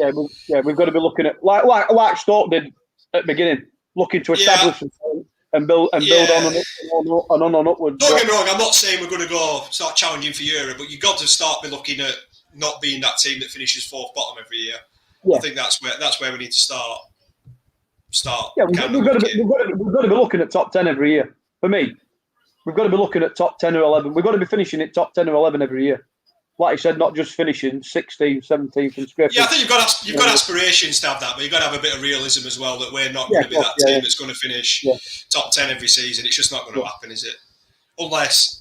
we've got to be looking at like Stoke did at the beginning, looking to establish and build on and upwards. Don't get me wrong, I'm not saying we're going to start challenging for Europe, but you've got to start be looking at not being that team that finishes 4th bottom every year. Yeah. I think that's where we need to start. Yeah, we've got to be looking at top 10 every year. For me, we've got to be looking at top 10 or 11. We've got to be finishing at top 10 or 11 every year. Like you said, not just finishing 16th, 17th and scraping. Yeah, I think you've got aspirations to have that, but you've got to have a bit of realism as well, that we're not going to be that team that's going to finish top 10 every season. It's just not going to happen, is it? Unless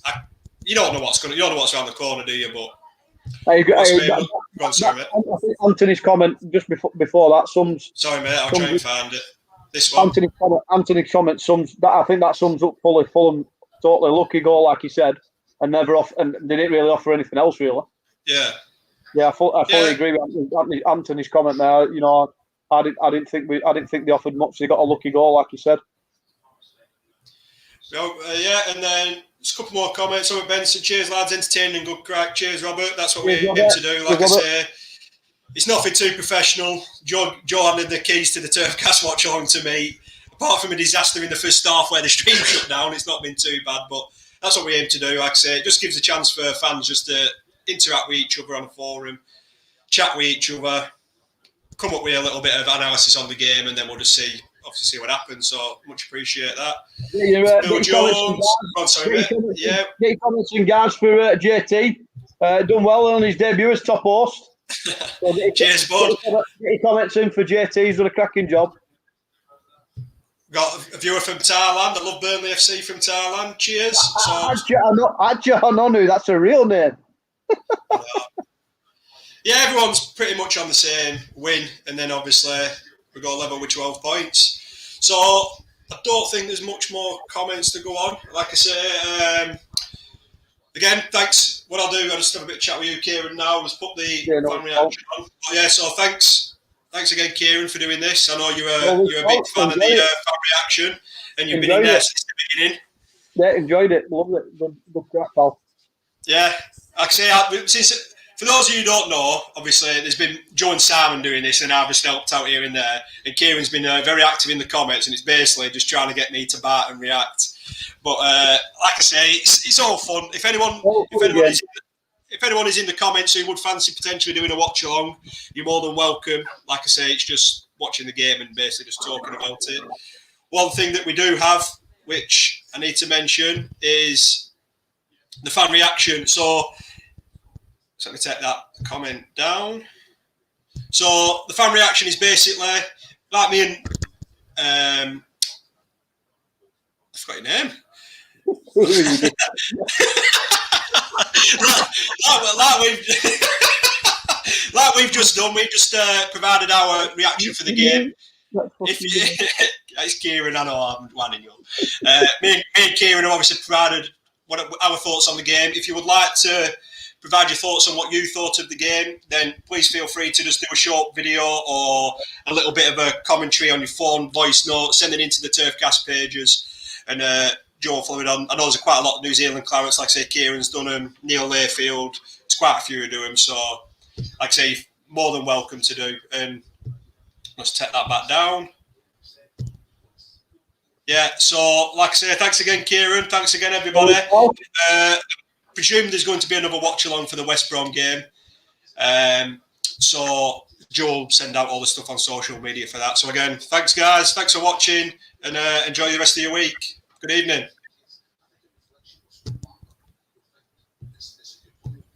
you don't know what's around the corner, do you? But Go on, sorry, mate. I think Anthony's comment just before that sums. Sorry, mate. I'll try and find it. This one. Anthony's comment sums that. I think that sums up Fulham. Totally lucky goal, like he said, and and they didn't really offer anything else, really. Yeah. Yeah, I fully agree with Anthony's comment there. You know, I didn't think they offered much. They got a lucky goal, like he said. And then just a couple more comments. So Ben said, "Cheers, lads, entertaining and good crack." Cheers, Robert. That's what we aim to do. Like I say, it's nothing too professional. Joe handed the keys to the TurfCast watch along to me. Apart from a disaster in the first half where the stream shut down, it's not been too bad. But that's what we aim to do. Like I say, it just gives a chance for fans just to interact with each other on the forum, chat with each other, come up with a little bit of analysis on the game, and then we'll just see what happens. So much appreciate that. Bill Jones. Get your comments in guards for JT. Done well on his debut as top host. So cheers, bud. Get your comments in for JT. He's done a cracking job. Got a viewer from Thailand. I love Burnley FC from Thailand. Cheers. Adjanonu, that's a real name. Yeah, everyone's pretty much on the same win, and then obviously we got level with 12 points. So I don't think there's much more comments to go on. Like I say, again, thanks. What I'll do, I'll just have a bit of chat with you, Kieran, now. Let's put the fan reaction on. So thanks again, Kieran, for doing this. I know you're a big fan of the fan reaction, and you've been in there since the beginning. Yeah, enjoyed it. Loved it. Good crack, pal. Yeah, like I say, for those of you who don't know, obviously there's been Joe and Simon doing this, and I've just helped out here and there. And Kieran's been very active in the comments, and it's basically just trying to get me to bat and react. But like I say, it's all fun. If anyone is in the comments who would fancy potentially doing a watch along, you're more than welcome. Like I say, it's just watching the game and basically just talking about it. One thing that we do have, which I need to mention, is the fan reaction. So let me take that comment down. So the fan reaction is basically like me and I forgot your name. like we've just done. We've just provided our reaction for the game. It's Kieran, I know I'm wanting you. Me and Kieran have obviously provided our thoughts on the game. If you would like to provide your thoughts on what you thought of the game, then please feel free to just do a short video or a little bit of a commentary on your phone, voice note, send it into the TurfCast pages, and Joe will follow it on. I know there's quite a lot of New Zealand clarets, like I say, Kieran's done them, Neil Layfield, there's quite a few who do them, so like I say, more than welcome to do. And let's take that back down. Yeah, so like I say, thanks again, Kieran. Thanks again, everybody. Presume there's going to be another watch along for the West Brom game. So Joe will send out all the stuff on social media for that. So again, thanks guys. Thanks for watching, and enjoy the rest of your week. Good evening.